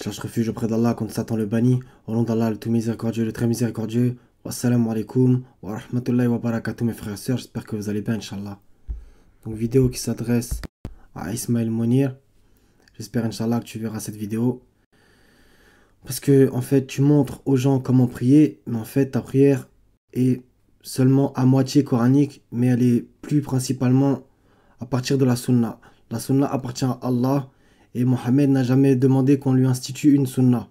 Je cherche refuge auprès d'Allah contre Satan le banni. Au nom d'Allah, le tout miséricordieux, le très miséricordieux. Wassalamu alaikum wa rahmatullahi wa barakatuh mes frères et sœurs. J'espère que vous allez bien, Inch'Allah. Donc vidéo qui s'adresse à Ismaël Monir. J'espère, Inch'Allah, que tu verras cette vidéo. Parce que, en fait, tu montres aux gens comment prier. Mais en fait, ta prière est seulement à moitié coranique. Mais elle est plus principalement à partir de la sunna. La sunna appartient à Allah. Et Mohammed n'a jamais demandé qu'on lui institue une sunna.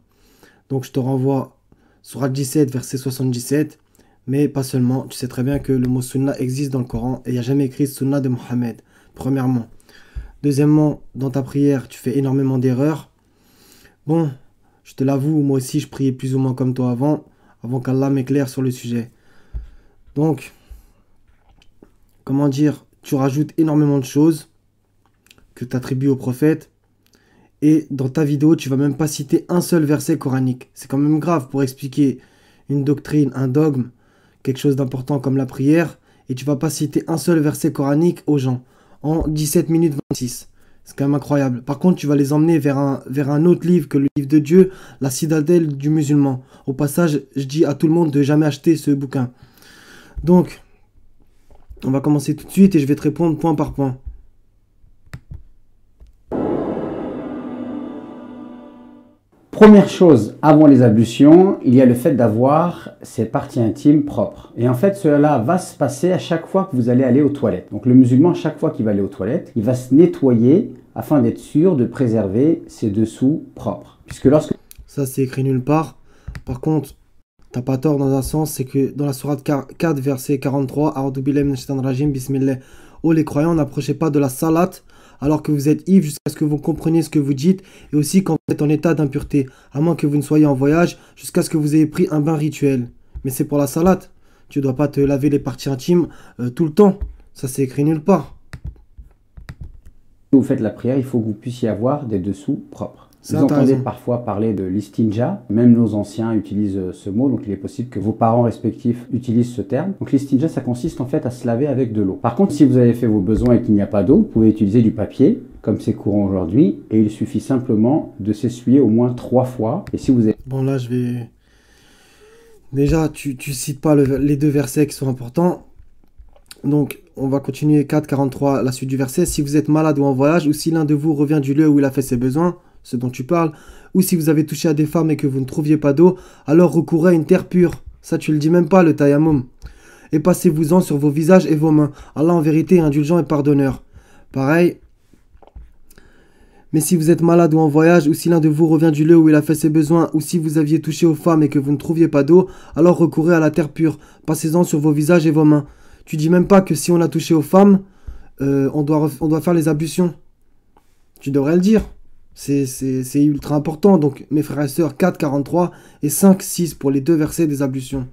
Donc je te renvoie Sourate 17, verset 77. Mais pas seulement. Tu sais très bien que le mot sunna existe dans le Coran. Et il n'y a jamais écrit sunna de Mohammed. Premièrement. Deuxièmement, dans ta prière, tu fais énormément d'erreurs. Bon, je te l'avoue, moi aussi je priais plus ou moins comme toi avant qu'Allah m'éclaire sur le sujet. Donc, comment dire, tu rajoutes énormément de choses que tu attribues au prophète. Et dans ta vidéo, tu vas même pas citer un seul verset coranique. C'est quand même grave pour expliquer une doctrine, un dogme, quelque chose d'important comme la prière. Et tu vas pas citer un seul verset coranique aux gens en 17 minutes 26. C'est quand même incroyable. Par contre, tu vas les emmener vers un autre livre que le livre de Dieu, la citadelle du musulman. Au passage, je dis à tout le monde de jamais acheter ce bouquin. Donc, on va commencer tout de suite et je vais te répondre point par point. Première chose, avant les ablutions, il y a le fait d'avoir ses parties intimes propres. Et en fait, cela va se passer à chaque fois que vous allez aller aux toilettes. Donc le musulman, chaque fois qu'il va aller aux toilettes, il va se nettoyer afin d'être sûr de préserver ses dessous propres. Puisque lorsque... Ça, c'est écrit nulle part. Par contre, t'as pas tort dans un sens, c'est que dans la sourate 4, verset 43, A'udhu billahi minash shaitanir rajim, bismillah. Oh les croyants, n'approchez pas de la salat alors que vous êtes ivre jusqu'à ce que vous compreniez ce que vous dites et aussi quand vous êtes en état d'impureté, à moins que vous ne soyez en voyage, jusqu'à ce que vous ayez pris un bain rituel. Mais c'est pour la salat. Tu ne dois pas te laver les parties intimes tout le temps. Ça, c'est écrit nulle part. Quand vous faites la prière, il faut que vous puissiez avoir des dessous propres. Vous entendez parfois parler de l'istinja, même nos anciens utilisent ce mot, donc il est possible que vos parents respectifs utilisent ce terme. Donc l'istinja, ça consiste en fait à se laver avec de l'eau. Par contre, si vous avez fait vos besoins et qu'il n'y a pas d'eau, vous pouvez utiliser du papier, comme c'est courant aujourd'hui, et il suffit simplement de s'essuyer au moins 3 fois. Et si vous avez... Bon là, je vais... Déjà, tu cites pas les deux versets qui sont importants. Donc, on va continuer 4,43, la suite du verset. Si vous êtes malade ou en voyage, ou si l'un de vous revient du lieu où il a fait ses besoins, ce dont tu parles, ou si vous avez touché à des femmes et que vous ne trouviez pas d'eau, alors recourez à une terre pure. Ça, tu le dis même pas, le tayammum. Et passez-vous-en sur vos visages et vos mains. Allah, en vérité, est indulgent et pardonneur. Pareil. Mais si vous êtes malade ou en voyage, ou si l'un de vous revient du lieu où il a fait ses besoins, ou si vous aviez touché aux femmes et que vous ne trouviez pas d'eau, alors recourez à la terre pure. Passez-en sur vos visages et vos mains. Tu dis même pas que si on a touché aux femmes, on doit faire les ablutions. Tu devrais le dire. C'est ultra important. Donc, mes frères et sœurs, 4, 43 et 5, 6 pour les deux versets des ablutions.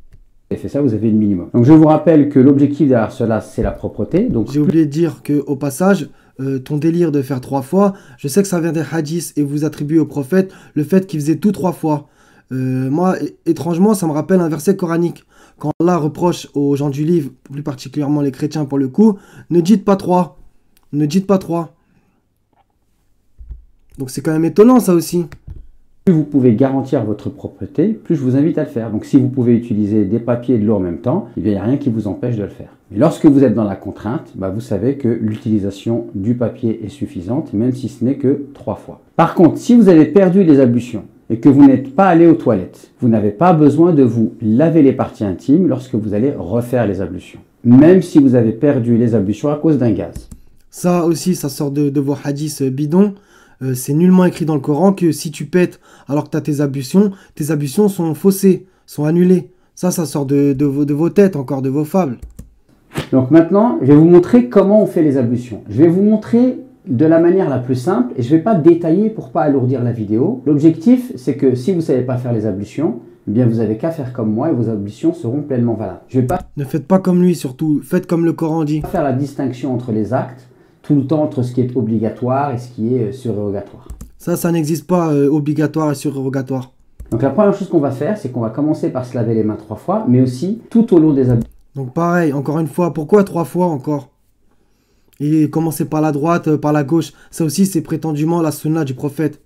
Vous avez fait ça, vous avez le minimum. Donc, je vous rappelle que l'objectif derrière cela, c'est la propreté. Donc, j'ai oublié de dire qu'au passage, ton délire de faire 3 fois, je sais que ça vient des hadiths et vous attribuez au prophète le fait qu'il faisait tout 3 fois. Moi, étrangement, ça me rappelle un verset coranique. Quand Allah reproche aux gens du livre, plus particulièrement les chrétiens pour le coup, ne dites pas 3. Ne dites pas 3. Donc c'est quand même étonnant ça aussi. Plus vous pouvez garantir votre propreté, plus je vous invite à le faire. Donc si vous pouvez utiliser des papiers et de l'eau en même temps, il n'y a rien qui vous empêche de le faire. Mais lorsque vous êtes dans la contrainte, vous savez que l'utilisation du papier est suffisante, même si ce n'est que 3 fois. Par contre, si vous avez perdu les ablutions et que vous n'êtes pas allé aux toilettes, vous n'avez pas besoin de vous laver les parties intimes lorsque vous allez refaire les ablutions. Même si vous avez perdu les ablutions à cause d'un gaz. Ça aussi, ça sort de vos hadiths bidons. C'est nullement écrit dans le Coran que si tu pètes alors que tu as tes ablutions sont faussées, sont annulées. Ça sort de vos têtes, encore de vos fables. Donc maintenant, je vais vous montrer comment on fait les ablutions. Je vais vous montrer de la manière la plus simple et je ne vais pas détailler pour ne pas alourdir la vidéo. L'objectif, c'est que si vous ne savez pas faire les ablutions, eh bien vous n'avez qu'à faire comme moi et vos ablutions seront pleinement valables. Je vais pas... Ne faites pas comme lui surtout, faites comme le Coran dit. Faire la distinction entre les actes, tout le temps entre ce qui est obligatoire et ce qui est surérogatoire. Ça n'existe pas, obligatoire et surérogatoire. Donc la première chose qu'on va faire, c'est qu'on va commencer par se laver les mains 3 fois, mais aussi tout au long des ablutions. Donc pareil, encore une fois, pourquoi 3 fois encore? Et commencer par la droite, par la gauche. Ça aussi, c'est prétendument la sunna du prophète.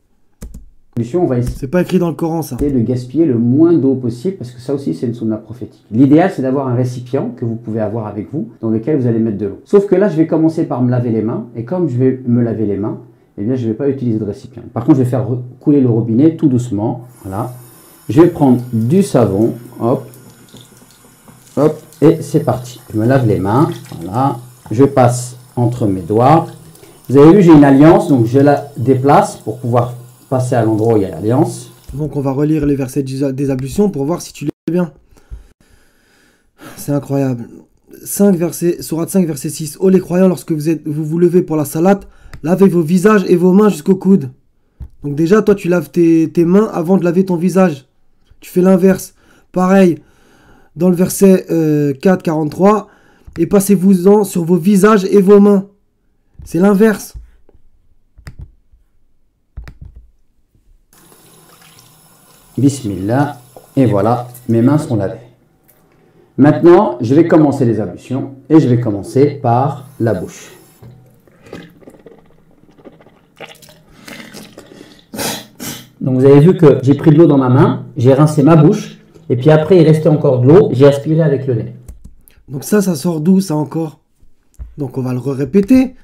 On va essayer C'est pas écrit dans le Coran, ça. de gaspiller le moins d'eau possible parce que ça aussi c'est une sunna prophétique. L'idéal c'est d'avoir un récipient que vous pouvez avoir avec vous dans lequel vous allez mettre de l'eau. Sauf que là je vais commencer par me laver les mains et comme je vais me laver les mains, eh bien je ne vais pas utiliser de récipient. Par contre je vais faire couler le robinet tout doucement. Voilà. Je vais prendre du savon, hop, hop, et c'est parti. Je me lave les mains, voilà. Je passe entre mes doigts. Vous avez vu j'ai une alliance donc je la déplace pour pouvoir passer à l'endroit où il y a l'alliance. Donc on va relire les versets des ablutions pour voir si tu les fais bien. C'est incroyable. 5 versets, Sourate 5, verset 6. Ô les croyants, lorsque vous levez pour la salate, lavez vos visages et vos mains jusqu'au coude. Donc déjà, toi, tu laves tes mains avant de laver ton visage. Tu fais l'inverse. Pareil, dans le verset 4, 43. Et passez-vous-en sur vos visages et vos mains. C'est l'inverse. Bismillah, et voilà, mes mains sont lavées. Maintenant, je vais commencer les ablutions et je vais commencer par la bouche. Donc vous avez vu que j'ai pris de l'eau dans ma main, j'ai rincé ma bouche et puis après il restait encore de l'eau, j'ai aspiré avec le nez. Donc ça sort d'où ça encore? Donc on va le répéter.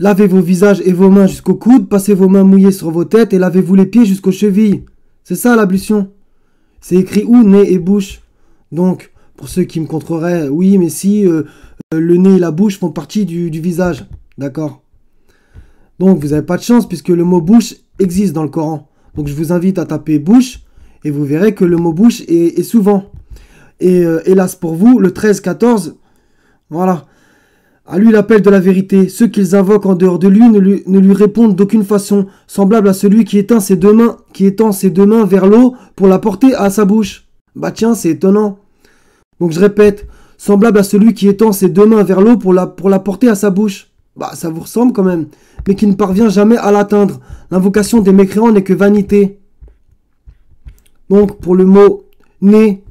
Lavez vos visages et vos mains jusqu'au coude, passez vos mains mouillées sur vos têtes et lavez-vous les pieds jusqu'aux chevilles. C'est ça l'ablution. C'est écrit où nez et bouche. Donc, pour ceux qui me contreraient, oui, mais si le nez et la bouche font partie du visage. D'accord? Donc, vous n'avez pas de chance puisque le mot bouche existe dans le Coran. Donc, je vous invite à taper bouche et vous verrez que le mot bouche est souvent. Et hélas pour vous, le 13-14, voilà. À lui l'appel de la vérité. Ceux qu'ils invoquent en dehors de lui ne lui répondent d'aucune façon, semblable à celui qui étend ses deux mains vers l'eau pour la porter à sa bouche. Bah tiens, c'est étonnant. Donc je répète, semblable à celui qui étend ses deux mains vers l'eau pour la porter à sa bouche. Bah ça vous ressemble quand même, mais qui ne parvient jamais à l'atteindre. L'invocation des mécréants n'est que vanité. Donc pour le mot nez,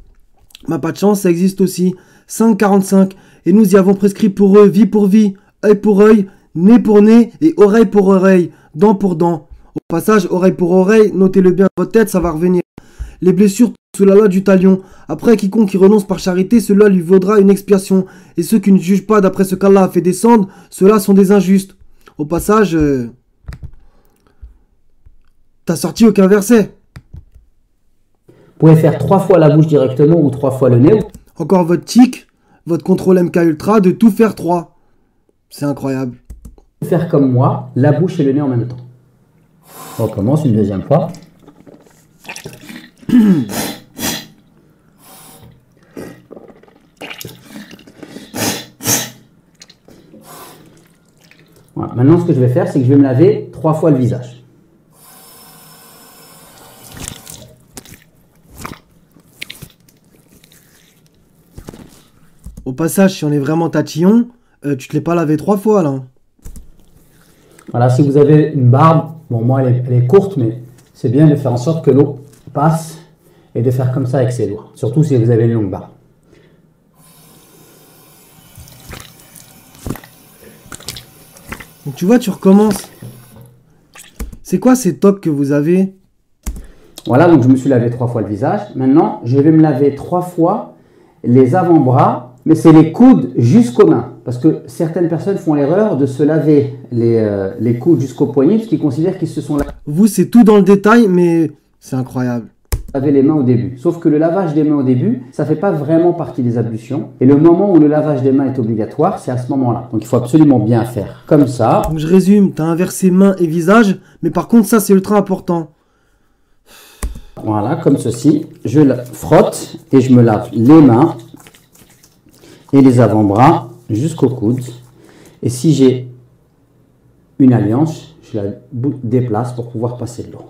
bah pas de chance, ça existe aussi. 5,45. Et nous y avons prescrit pour eux vie pour vie, œil pour œil, nez pour nez et oreille pour oreille, dent pour dent. Au passage, oreille pour oreille, notez-le bien dans votre tête, ça va revenir. Les blessures sous la loi du talion. Après, quiconque qui renonce par charité, cela lui vaudra une expiation. Et ceux qui ne jugent pas d'après ce qu'Allah a fait descendre, ceux-là sont des injustes. Au passage, t'as sorti aucun verset. Vous pouvez faire 3 fois la bouche directement ou 3 fois le nez. Encore votre tic. Votre contrôle MK Ultra de tout faire 3. C'est incroyable. Faire comme moi, la bouche et le nez en même temps. On recommence une deuxième fois. Voilà. Maintenant, ce que je vais faire, c'est que je vais me laver 3 fois le visage. Au passage, si on est vraiment tatillon, tu te l'es pas lavé 3 fois là. Voilà, si vous avez une barbe, bon moi elle est courte, mais c'est bien de faire en sorte que l'eau passe et de faire comme ça avec ses doigts. Surtout si vous avez une longue barbe. Donc tu vois, tu recommences. C'est quoi ces tocs que vous avez? Voilà, donc je me suis lavé 3 fois le visage. Maintenant, je vais me laver 3 fois les avant-bras. Mais c'est les coudes jusqu'aux mains. Parce que certaines personnes font l'erreur de se laver les coudes jusqu'aux poignets parce qu'ils considèrent qu'ils se sont Vous, c'est tout dans le détail, mais c'est incroyable. laver les mains au début. Sauf que le lavage des mains au début, ça ne fait pas vraiment partie des ablutions. Et le moment où le lavage des mains est obligatoire, c'est à ce moment-là. Donc il faut absolument bien faire comme ça. Donc je résume, tu as inversé main et visage, mais par contre ça c'est ultra important. Voilà, comme ceci. Je la frotte et je me lave les mains et les avant-bras jusqu'au coude. Et si j'ai une alliance, je la déplace pour pouvoir passer de l'eau.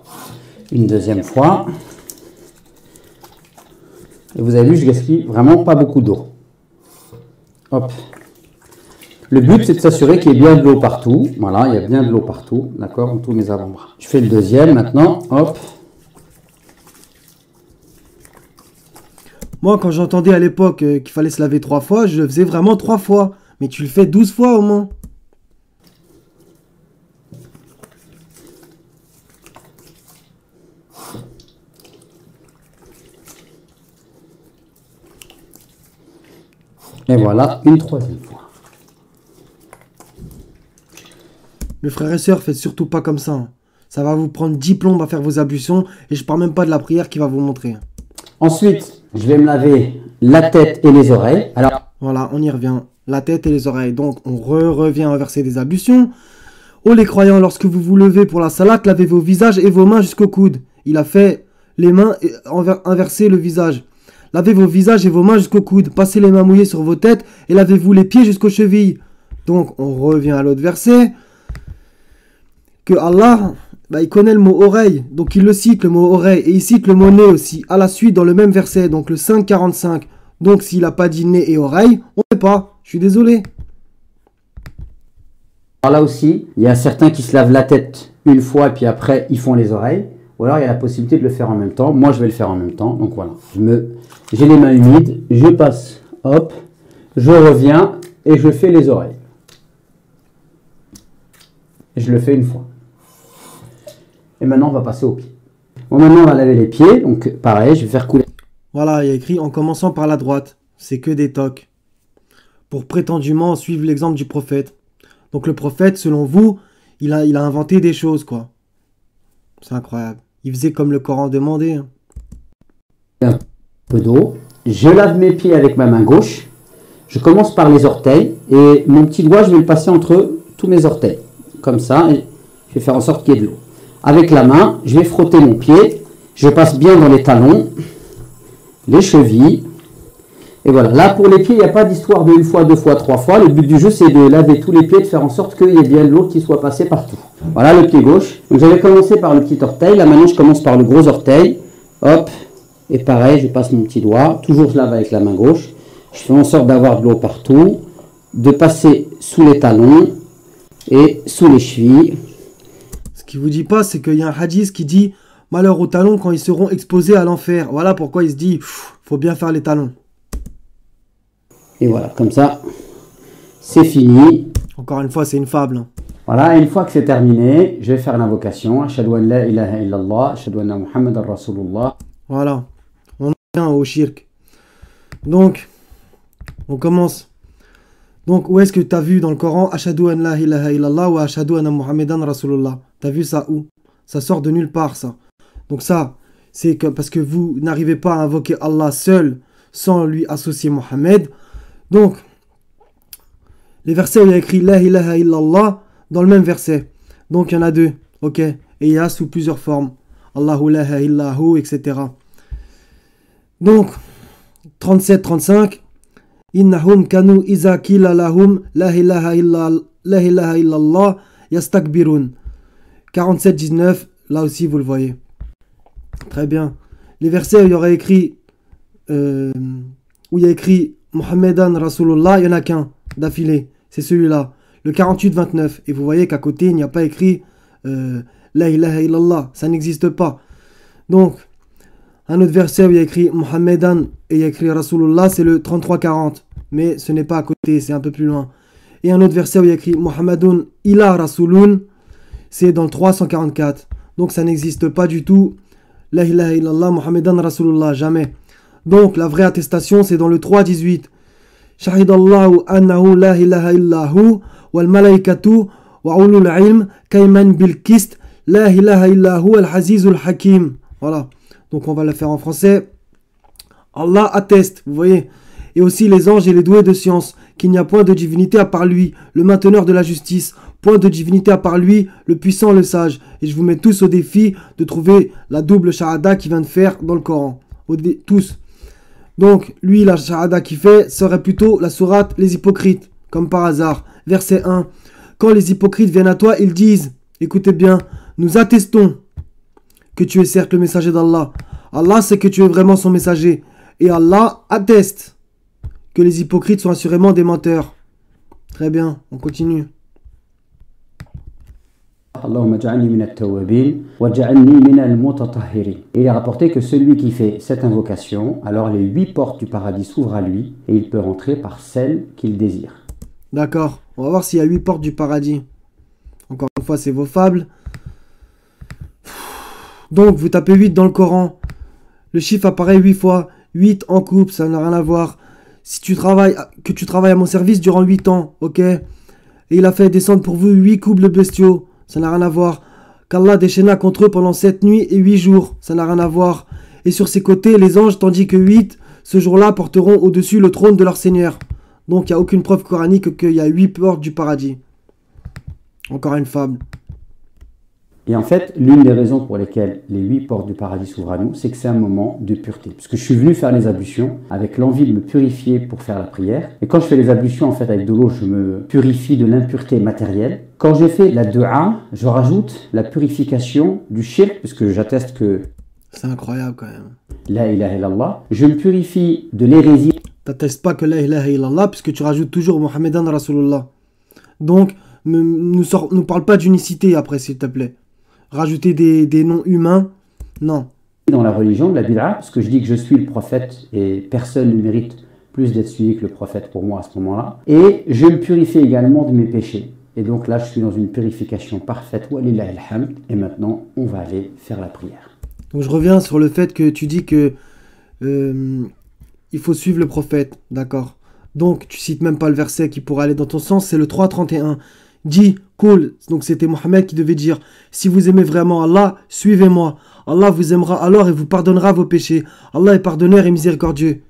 Une deuxième fois. Et vous avez vu, je gaspille vraiment pas beaucoup d'eau. Hop. Le but, c'est de s'assurer qu'il y ait bien de l'eau partout. Voilà, il y a bien de l'eau partout. D'accord, dans tous mes avant-bras. Je fais le deuxième maintenant. Hop. Moi, quand j'entendais à l'époque qu'il fallait se laver 3 fois, je le faisais vraiment 3 fois. Mais tu le fais 12 fois au moins. Et voilà, une troisième fois. Mes frères et sœurs, faites surtout pas comme ça, hein. Ça va vous prendre 10 plombes à faire vos ablutions. Et je parle même pas de la prière qui va vous montrer. Ensuite, je vais me laver la tête et les oreilles. Alors, Voilà, on y revient. La tête et les oreilles. Donc, on revient à verser des ablutions. Oh les croyants, lorsque vous vous levez pour la salate, lavez vos visages et vos mains jusqu'au coude. Il a fait les mains et inverser le visage. Lavez vos visages et vos mains jusqu'au coude. Passez les mains mouillées sur vos têtes et lavez-vous les pieds jusqu'aux chevilles. Donc, on revient à l'autre verset. Que Allah, il connaît le mot oreille. Donc, il le cite, le mot oreille. Et il cite le mot nez aussi. À la suite, dans le même verset. Donc, le 5,45. Donc, s'il n'a pas dit nez et oreille, on ne sait pas. Je suis désolé. là aussi, il y a certains qui se lavent la tête une fois et puis après, ils font les oreilles. Ou alors, il y a la possibilité de le faire en même temps. Moi, je vais le faire en même temps. Donc, voilà. J'ai les mains humides. Je passe. Hop. Je reviens et je fais les oreilles. Et je le fais une fois. Et maintenant, on va passer aux pieds. Bon, maintenant, on va laver les pieds. Donc, pareil, je vais faire couler. Voilà, il y a écrit en commençant par la droite. C'est que des tocs. Pour prétendument suivre l'exemple du prophète. Donc le prophète, selon vous, il a inventé des choses, quoi. C'est incroyable. Il faisait comme le Coran demandait, hein. Un peu d'eau. Je lave mes pieds avec ma main gauche. Je commence par les orteils. Et mon petit doigt, je vais le passer entre tous mes orteils. Comme ça. Et je vais faire en sorte qu'il y ait de l'eau. Avec la main, je vais frotter mon pied. Je passe bien dans les talons, les chevilles. Et voilà. Là, pour les pieds, il n'y a pas d'histoire de une fois, deux fois, trois fois. Le but du jeu, c'est de laver tous les pieds, de faire en sorte qu'il y ait bien de l'eau qui soit passée partout. Voilà le pied gauche. Donc, j'avais commencé par le petit orteil. Là, maintenant, je commence par le gros orteil. Hop. Et pareil, je passe mon petit doigt. Toujours, je lave avec la main gauche. Je fais en sorte d'avoir de l'eau partout. De passer sous les talons et sous les chevilles. Ce qu'il vous dit pas, c'est qu'il y a un hadith qui dit malheur aux talons quand ils seront exposés à l'enfer. Voilà pourquoi il se dit faut bien faire les talons. Et voilà, comme ça, c'est fini. Encore une fois, c'est une fable, hein. Voilà, et une fois que c'est terminé, je vais faire l'invocation. Ashhadu an la ilaha illallah, ashhadu anna Muhammadan Rasulullah. Voilà. On vient au shirk. Donc, on commence. Donc, où est-ce que tu as vu dans le Coran Ashhadu an la ilaha illallah ou ashhadu anna Muhammadan Rasulullah? Tu as vu ça où? Ça sort de nulle part, ça. Donc ça, c'est que parce que vous n'arrivez pas à invoquer Allah seul sans lui associer Mohammed. Donc, les versets où il y a écrit La ilaha illallah dans le même verset. Donc, il y en a deux. Ok. Et il y a sous plusieurs formes. Allahu la illahu, etc. Donc, 37-35. Innahum kanu iza kila lahum la ilaha illallah yastakbirun. 47-19. Là aussi, vous le voyez. Très bien. Les versets où il y aurait écrit où il y a écrit Muhammadan Rasulullah, il n'y en a qu'un d'affilée. C'est celui-là. Le 48-29. Et vous voyez qu'à côté, il n'y a pas écrit La ilaha illallah. Ça n'existe pas. Donc, un autre verset où il y a écrit Muhammadan et il y a écrit Rasulullah, c'est le 33-40. Mais ce n'est pas à côté, c'est un peu plus loin. Et un autre verset où il y a écrit Muhammadun ila Rasulun, c'est dans le 344. Donc ça n'existe pas du tout. La ilaha illallah Muhammadan Rasulullah, jamais. Donc la vraie attestation, c'est dans le 3-18. Shahidallahu annahu la ilaha illahu wal malaikatu wa ulul ilm kayman bil kist la ilaha illahu al azizul hakim. Voilà. Donc on va le faire en français. Allah atteste, vous voyez. Et aussi les anges et les doués de science, qu'il n'y a point de divinité à part lui, le mainteneur de la justice, point de divinité à part lui, le puissant, le sage. Et je vous mets tous au défi de trouver la double shahada qu'il vient de faire dans le Coran. Tous. Donc, lui, la shahada qu'il fait serait plutôt la sourate Les Hypocrites, comme par hasard. Verset 1. Quand les hypocrites viennent à toi, ils disent, écoutez bien, nous attestons que tu es certes le messager d'Allah. Allah sait que tu es vraiment son messager. Et Allah atteste que les hypocrites sont assurément des menteurs. Très bien, on continue. Allahumma ja'alni min at-tawwabin wa ja'alni min al-mutatahhirin. Il est rapporté que celui qui fait cette invocation, alors les 8 portes du paradis s'ouvrent à lui et il peut rentrer par celle qu'il désire. D'accord. On va voir s'il y a 8 portes du paradis. Encore une fois, c'est vos fables. Donc, vous tapez 8 dans le Coran. Le chiffre apparaît 8 fois. 8 en couple, ça n'a rien à voir. Si tu travailles, que tu travailles à mon service durant 8 ans, ok? Et il a fait descendre pour vous 8 couples bestiaux, ça n'a rien à voir. Qu'Allah déchaîna contre eux pendant 7 nuits et 8 jours, ça n'a rien à voir. Et sur ses côtés, les anges, tandis que 8, ce jour-là, porteront au-dessus le trône de leur Seigneur. Donc, il n'y a aucune preuve coranique qu'il y a 8 portes du paradis. Encore une fable. Et en fait, l'une des raisons pour lesquelles les 8 portes du paradis s'ouvrent à nous, c'est que c'est un moment de pureté. Parce que je suis venu faire les ablutions avec l'envie de me purifier pour faire la prière. Et quand je fais les ablutions, en fait, avec de l'eau, je me purifie de l'impureté matérielle. Quand je fais la dua, je rajoute la purification du shirk, puisque j'atteste que... C'est incroyable quand même. La ilaha illallah. Je me purifie de l'hérésie. T'attestes pas que la ilaha illallah, puisque tu rajoutes toujours Mohammedan Rasulullah. Donc, ne parle pas d'unicité après, s'il te plaît. Rajouter des noms humains, non. Dans la religion de la bid'a, parce que je dis que je suis le prophète et personne ne mérite plus d'être suivi que le prophète pour moi à ce moment-là. Et je me purifie également de mes péchés. Et donc là, je suis dans une purification parfaite. Walillahi alhamd. Et maintenant, on va aller faire la prière. Donc je reviens sur le fait que tu dis que il faut suivre le prophète, d'accord. Donc tu cites même pas le verset qui pourrait aller dans ton sens, c'est le 3:31. Dis, cool, donc c'était Mohammed qui devait dire, si vous aimez vraiment Allah, suivez-moi. Allah vous aimera alors et vous pardonnera vos péchés. Allah est pardonneur et miséricordieux.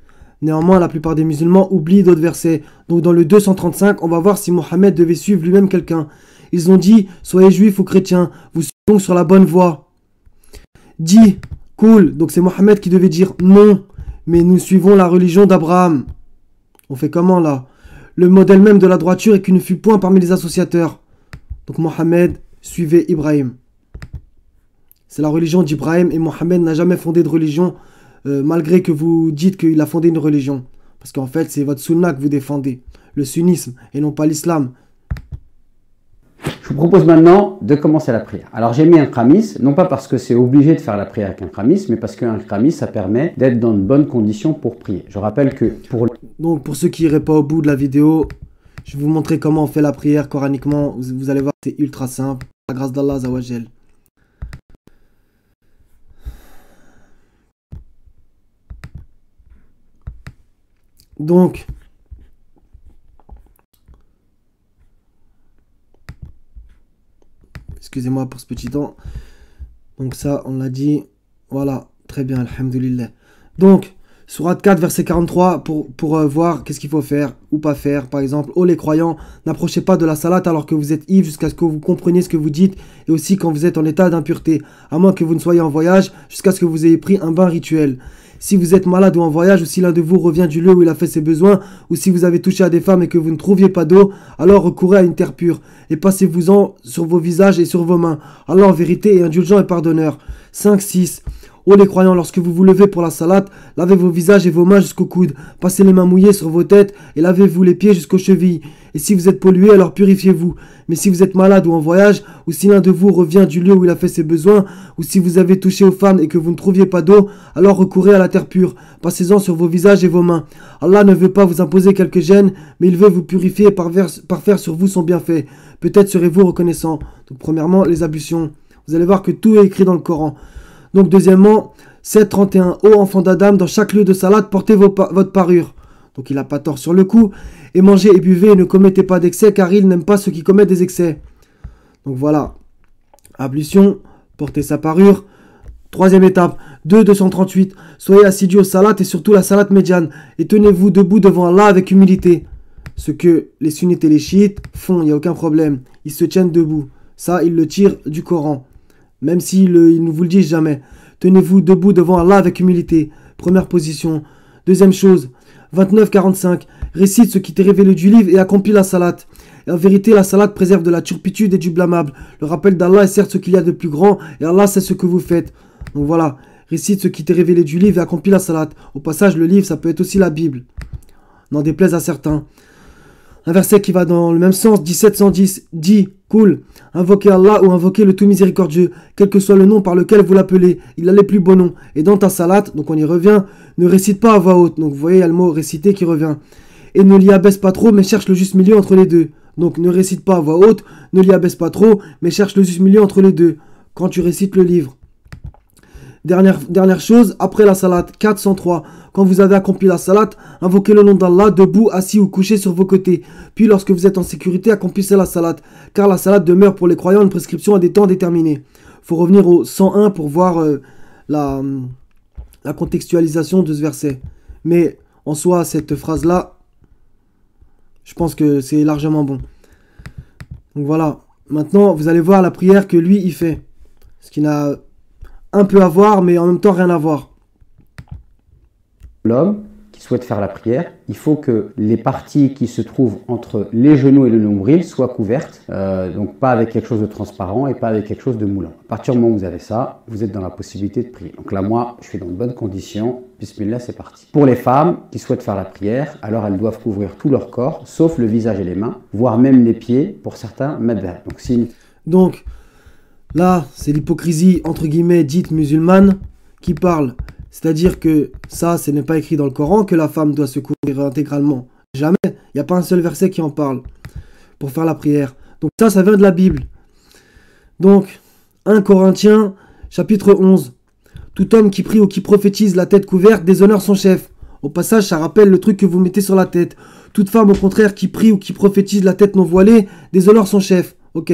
Néanmoins, la plupart des musulmans oublient d'autres versets. Donc dans le 235, on va voir si Mohammed devait suivre lui-même quelqu'un. Ils ont dit, soyez juifs ou chrétiens, vous suivez donc sur la bonne voie. Dis, cool, donc c'est Mohammed qui devait dire non, mais nous suivons la religion d'Abraham. On fait comment là? Le modèle même de la droiture est qu'il ne fut point parmi les associateurs. Donc Mohammed suivait Ibrahim. C'est la religion d'Ibrahim et Mohammed n'a jamais fondé de religion, malgré que vous dites qu'il a fondé une religion. Parce qu'en fait, c'est votre sunna que vous défendez, le sunnisme, et non pas l'islam. Je vous propose maintenant de commencer la prière. Alors j'ai mis un khamis, non pas parce que c'est obligé de faire la prière avec un khamis, mais parce qu'un khamis, ça permet d'être dans de bonnes conditions pour prier. Je rappelle que Donc pour ceux qui n'iraient pas au bout de la vidéo, je vais vous montrer comment on fait la prière coraniquement. Vous allez voir, c'est ultra simple. La grâce d'Allah Azawajel. Donc, excusez-moi pour ce petit temps. Donc ça, on l'a dit. Voilà, très bien, alhamdoulilah. Donc, Sourate 4, verset 43, pour voir qu'est-ce qu'il faut faire ou pas faire. Par exemple, ô les croyants, n'approchez pas de la salate alors que vous êtes ivre jusqu'à ce que vous compreniez ce que vous dites, et aussi quand vous êtes en état d'impureté, à moins que vous ne soyez en voyage, jusqu'à ce que vous ayez pris un bain rituel. Si vous êtes malade ou en voyage, ou si l'un de vous revient du lieu où il a fait ses besoins, ou si vous avez touché à des femmes et que vous ne trouviez pas d'eau, alors recourez à une terre pure, et passez-vous-en sur vos visages et sur vos mains. Allah en vérité est indulgent et pardonneur. 5, 6. Ô les croyants, lorsque vous vous levez pour la salate, lavez vos visages et vos mains jusqu'au coude, passez les mains mouillées sur vos têtes et lavez-vous les pieds jusqu'aux chevilles. Et si vous êtes pollué, alors purifiez-vous. Mais si vous êtes malade ou en voyage, ou si l'un de vous revient du lieu où il a fait ses besoins, ou si vous avez touché aux femmes et que vous ne trouviez pas d'eau, alors recourez à la terre pure, passez-en sur vos visages et vos mains. Allah ne veut pas vous imposer quelque gêne, mais il veut vous purifier et par faire sur vous son bienfait. Peut-être serez-vous reconnaissant. Donc premièrement, les ablutions. Vous allez voir que tout est écrit dans le Coran. Donc deuxièmement, 7:31, ô enfants d'Adam, dans chaque lieu de salade, portez votre parure. Donc il n'a pas tort sur le coup. Et mangez et buvez et ne commettez pas d'excès, car il n'aime pas ceux qui commettent des excès. Donc voilà, ablution, portez sa parure. Troisième étape, 2:238, soyez assidus aux salades et surtout la salade médiane, et tenez-vous debout devant Allah avec humilité. Ce que les sunnites et les chiites font, il n'y a aucun problème, ils se tiennent debout. Ça, ils le tirent du Coran. Même s'ils ne vous le disent jamais. Tenez-vous debout devant Allah avec humilité. Première position. Deuxième chose. 29:45. Récite ce qui t'est révélé du livre et accomplis la salate. Et en vérité, la salate préserve de la turpitude et du blâmable. Le rappel d'Allah est certes ce qu'il y a de plus grand, et Allah sait ce que vous faites. Donc voilà. Récite ce qui t'est révélé du livre et accomplis la salate. Au passage, le livre, ça peut être aussi la Bible. N'en déplaise à certains. Un verset qui va dans le même sens, 17:110, dit, cool, invoquez Allah ou invoquez le tout miséricordieux, quel que soit le nom par lequel vous l'appelez, il a les plus beaux noms. Et dans ta salate, donc on y revient, ne récite pas à voix haute. Donc vous voyez, il y a le mot réciter qui revient. Et ne l'y abaisse pas trop, mais cherche le juste milieu entre les deux. Donc ne récite pas à voix haute, ne l'y abaisse pas trop, mais cherche le juste milieu entre les deux, quand tu récites le livre. Dernière chose, après la salate, 403. Quand vous avez accompli la salate, invoquez le nom d'Allah, debout, assis ou couché sur vos côtés. Puis lorsque vous êtes en sécurité, accomplissez la salate. Car la salate demeure pour les croyants une prescription à des temps déterminés. Il faut revenir au 101 pour voir la contextualisation de ce verset. Mais en soi, cette phrase-là, je pense que c'est largement bon. Donc voilà. Maintenant, vous allez voir la prière que lui, il fait. Ce qui n'a un peu à voir, mais en même temps rien à voir. L'homme qui souhaite faire la prière, il faut que les parties qui se trouvent entre les genoux et le nombril soient couvertes, donc pas avec quelque chose de transparent et pas avec quelque chose de moulant. À partir du moment où vous avez ça, vous êtes dans la possibilité de prier. Donc là, moi, je suis dans de bonnes conditions. Bismillah, c'est parti. Pour les femmes qui souhaitent faire la prière, alors elles doivent couvrir tout leur corps, sauf le visage et les mains, voire même les pieds pour certains madhhab. Donc là, c'est l'hypocrisie entre guillemets dite musulmane qui parle. C'est-à-dire que ça, ce n'est pas écrit dans le Coran que la femme doit se couvrir intégralement. Jamais. Il n'y a pas un seul verset qui en parle pour faire la prière. Donc ça vient de la Bible. Donc, 1 Corinthiens, chapitre 11. Tout homme qui prie ou qui prophétise la tête couverte déshonore son chef. Au passage, ça rappelle le truc que vous mettez sur la tête. Toute femme, au contraire, qui prie ou qui prophétise la tête non voilée déshonore son chef. Ok.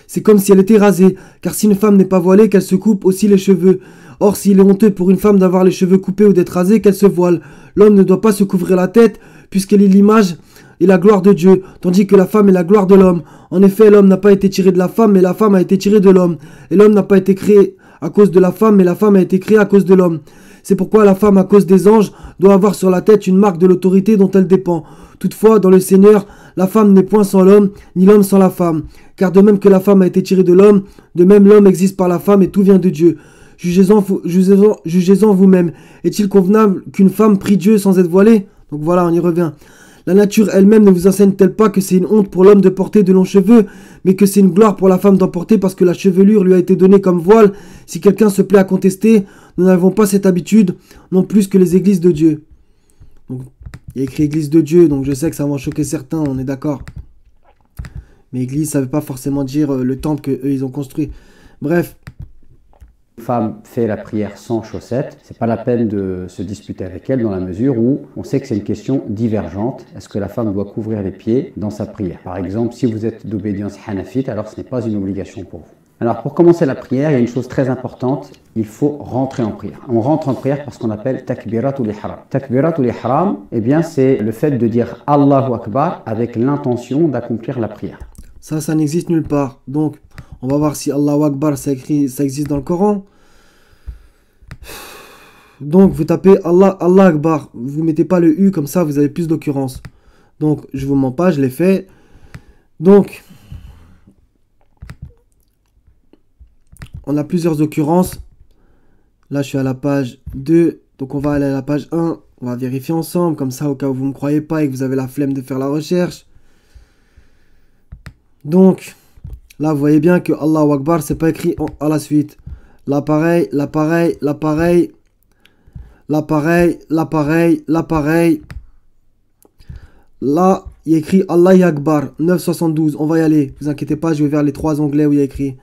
C'est comme si elle était rasée. Car si une femme n'est pas voilée, qu'elle se coupe aussi les cheveux. Or, s'il est honteux pour une femme d'avoir les cheveux coupés ou d'être rasée, qu'elle se voile. L'homme ne doit pas se couvrir la tête, puisqu'elle est l'image et la gloire de Dieu, tandis que la femme est la gloire de l'homme. En effet, l'homme n'a pas été tiré de la femme, mais la femme a été tirée de l'homme. Et l'homme n'a pas été créé à cause de la femme, mais la femme a été créée à cause de l'homme. C'est pourquoi la femme, à cause des anges, doit avoir sur la tête une marque de l'autorité dont elle dépend. Toutefois, dans le Seigneur, la femme n'est point sans l'homme, ni l'homme sans la femme. Car de même que la femme a été tirée de l'homme, de même l'homme existe par la femme et tout vient de Dieu. Jugez-en vous-même. Est-il convenable qu'une femme prie Dieu sans être voilée? Donc voilà, on y revient. La nature elle-même ne vous enseigne-t-elle pas que c'est une honte pour l'homme de porter de longs cheveux, mais que c'est une gloire pour la femme d'en porter parce que la chevelure lui a été donnée comme voile? Si quelqu'un se plaît à contester, nous n'avons pas cette habitude, non plus que les églises de Dieu. Donc, il y a écrit église de Dieu, donc je sais que ça va en choquer certains, on est d'accord. Mais église, ça ne veut pas forcément dire le temple qu'eux, ils ont construit. Bref. Femme fait la prière sans chaussettes, c'est pas la peine de se disputer avec elle dans la mesure où on sait que c'est une question divergente. Est-ce que la femme doit couvrir les pieds dans sa prière? Par exemple, si vous êtes d'obédience hanafite, alors ce n'est pas une obligation pour vous. Alors pour commencer la prière, il y a une chose très importante, il faut rentrer en prière. On rentre en prière par ce qu'on appelle takbiratul ihram. Takbiratul ihram, eh bien c'est le fait de dire Allahu Akbar avec l'intention d'accomplir la prière. Ça n'existe nulle part. Donc, on va voir si Allahu Akbar, ça existe dans le Coran. Donc, vous tapez Allah Akbar. Vous mettez pas le U, comme ça, vous avez plus d'occurrences. Donc, je vous mens pas, je l'ai fait. Donc, on a plusieurs occurrences. Là, je suis à la page 2. Donc, on va aller à la page 1. On va vérifier ensemble, comme ça, au cas où vous ne me croyez pas et que vous avez la flemme de faire la recherche. Donc, là, vous voyez bien que Allahu Akbar, c'est pas écrit à la suite. L'appareil. Là, il y a écrit Allah Akbar, 972. On va y aller. Vous inquiétez pas, je vais vers les 3 onglets où il y a écrit.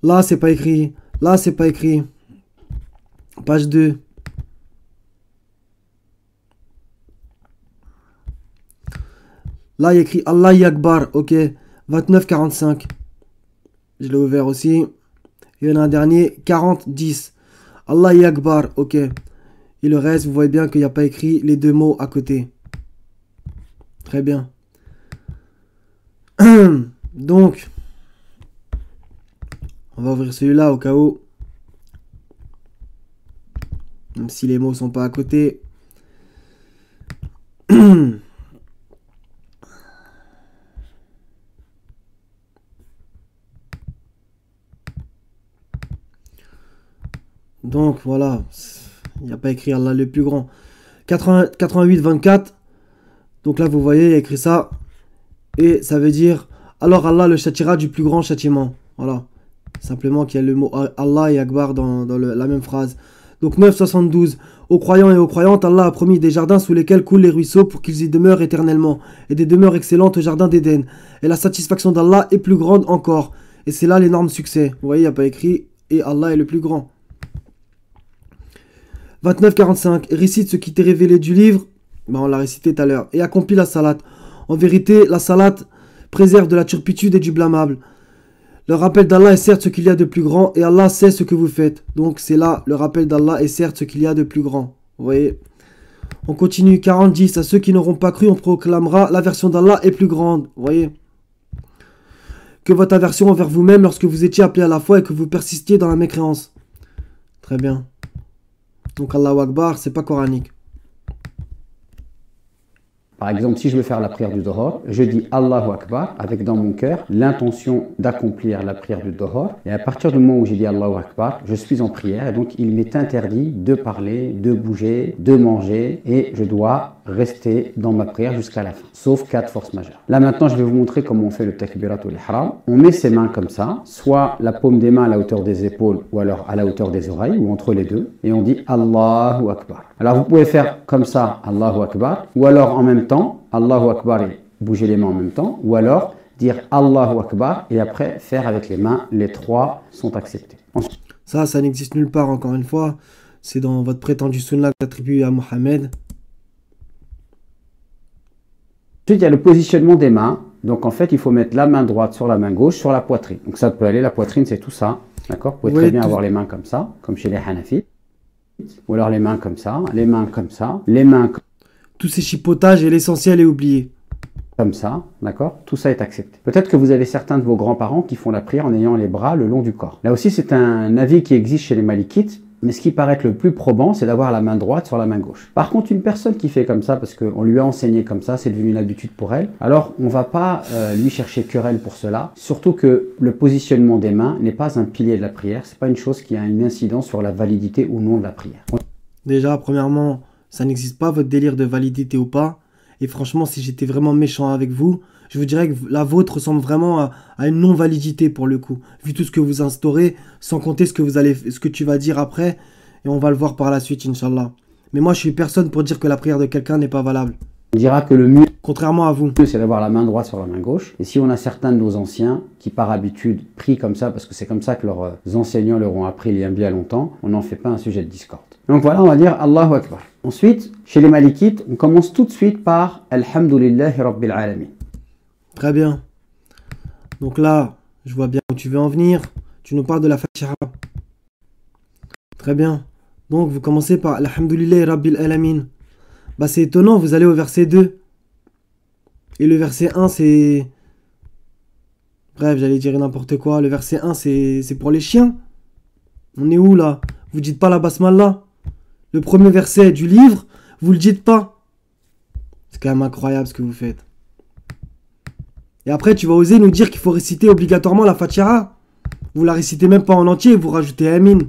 Là, c'est pas écrit. Là, c'est pas écrit. Page 2. Là, il y a écrit Allah Akbar. Ok. 29,45. Je l'ai ouvert aussi. Il y en a un dernier. 40,10. Allah Akbar. Ok. Et le reste, vous voyez bien qu'il n'y a pas écrit les 2 mots à côté. Très bien. Donc, on va ouvrir celui-là au cas où. Même si les mots ne sont pas à côté. Donc voilà, il n'y a pas écrit Allah le plus grand. 88, 24. Donc là vous voyez, il y a écrit ça. Et ça veut dire, alors Allah le châtiera du plus grand châtiment. Voilà. Simplement qu'il y a le mot Allah et Akbar dans la même phrase. Donc 9,72. Aux croyants et aux croyantes, Allah a promis des jardins sous lesquels coulent les ruisseaux pour qu'ils y demeurent éternellement, et des demeures excellentes au jardin d'Éden. Et la satisfaction d'Allah est plus grande encore. Et c'est là l'énorme succès. Vous voyez, il n'y a pas écrit « Et Allah est le plus grand ». 29,45. Récite ce qui t'est révélé du livre. On l'a récité tout à l'heure. Et accomplis la salate. En vérité, la salate préserve de la turpitude et du blâmable. Le rappel d'Allah est certes ce qu'il y a de plus grand, et Allah sait ce que vous faites. Donc c'est là, le rappel d'Allah est certes ce qu'il y a de plus grand. Vous voyez. On continue, 40-10. À ceux qui n'auront pas cru, on proclamera l'aversion d'Allah est plus grande. Vous voyez. Que votre aversion envers vous-même lorsque vous étiez appelé à la foi et que vous persistiez dans la mécréance. Très bien. Donc Allahu Akbar, c'est pas coranique. Par exemple, si je veux faire la prière du Dohor, je dis Allahu Akbar avec dans mon cœur l'intention d'accomplir la prière du Dohor. Et à partir du moment où j'ai dit Allahu Akbar, je suis en prière et donc il m'est interdit de parler, de bouger, de manger et je dois rester dans ma prière jusqu'à la fin, sauf cas de force majeure. Là maintenant, je vais vous montrer comment on fait le takbiratul ihram. On met ses mains comme ça, soit la paume des mains à la hauteur des épaules ou alors à la hauteur des oreilles ou entre les deux et on dit Allahu Akbar. Alors vous pouvez faire comme ça, Allahu Akbar, ou alors en même temps, Allahu Akbar et bouger les mains en même temps, ou alors dire Allahu Akbar et après faire avec les mains, les trois sont acceptés. Ensuite, Ça n'existe nulle part encore une fois, c'est dans votre prétendu sunnah attribué à Mohammed. il y a le positionnement des mains, donc en fait il faut mettre la main droite sur la main gauche sur la poitrine. Donc ça peut aller, la poitrine c'est tout ça, d'accord? Vous pouvez très bien avoir les mains comme ça, comme chez les Hanafis, ou alors les mains comme ça, les mains comme ça, les mains comme Tous ces chipotages et l'essentiel est oublié. comme ça, d'accord? Tout ça est accepté. Peut-être que vous avez certains de vos grands-parents qui font la prière en ayant les bras le long du corps. Là aussi, c'est un avis qui existe chez les Malikites, mais ce qui paraît être le plus probant, c'est d'avoir la main droite sur la main gauche. Par contre, une personne qui fait comme ça, parce qu'on lui a enseigné comme ça, c'est devenu une habitude pour elle, alors on ne va pas lui chercher querelle pour cela, surtout que le positionnement des mains n'est pas un pilier de la prière, c'est pas une chose qui a une incidence sur la validité ou non de la prière. Déjà, premièrement, ça n'existe pas votre délire de validité ou pas. Et franchement, si j'étais vraiment méchant avec vous, je vous dirais que la vôtre ressemble vraiment à une non-validité pour le coup. Vu tout ce que vous instaurez, sans compter ce que tu vas dire après. Et on va le voir par la suite, Inch'Allah. Mais moi, je suis personne pour dire que la prière de quelqu'un n'est pas valable. On dira que le mieux, Contrairement à vous. c'est d'avoir la main droite sur la main gauche. Et si on a certains de nos anciens qui, par habitude, prient comme ça, parce que c'est comme ça que leurs enseignants leur ont appris il y a bien longtemps, on n'en fait pas un sujet de discorde. Donc voilà, on va dire Allahu Akbar. Ensuite, chez les Malikites, on commence tout de suite par Alhamdulillahi Rabbil Alamin. Très bien. Donc là, je vois bien où tu veux en venir. Tu nous parles de la Fatiha. Très bien. Donc vous commencez par Alhamdulillahi Rabbil Alamin. Bah c'est étonnant, vous allez au verset 2. Et le verset 1 c'est... Bref, j'allais dire n'importe quoi. Le verset 1 c'est pour les chiens. On est où là? Vous dites pas la basmala? Le premier verset du livre, vous le dites pas. C'est quand même incroyable ce que vous faites. Et après, tu vas oser nous dire qu'il faut réciter obligatoirement la Fatiha. Vous la récitez même pas en entier, vous rajoutez Amin.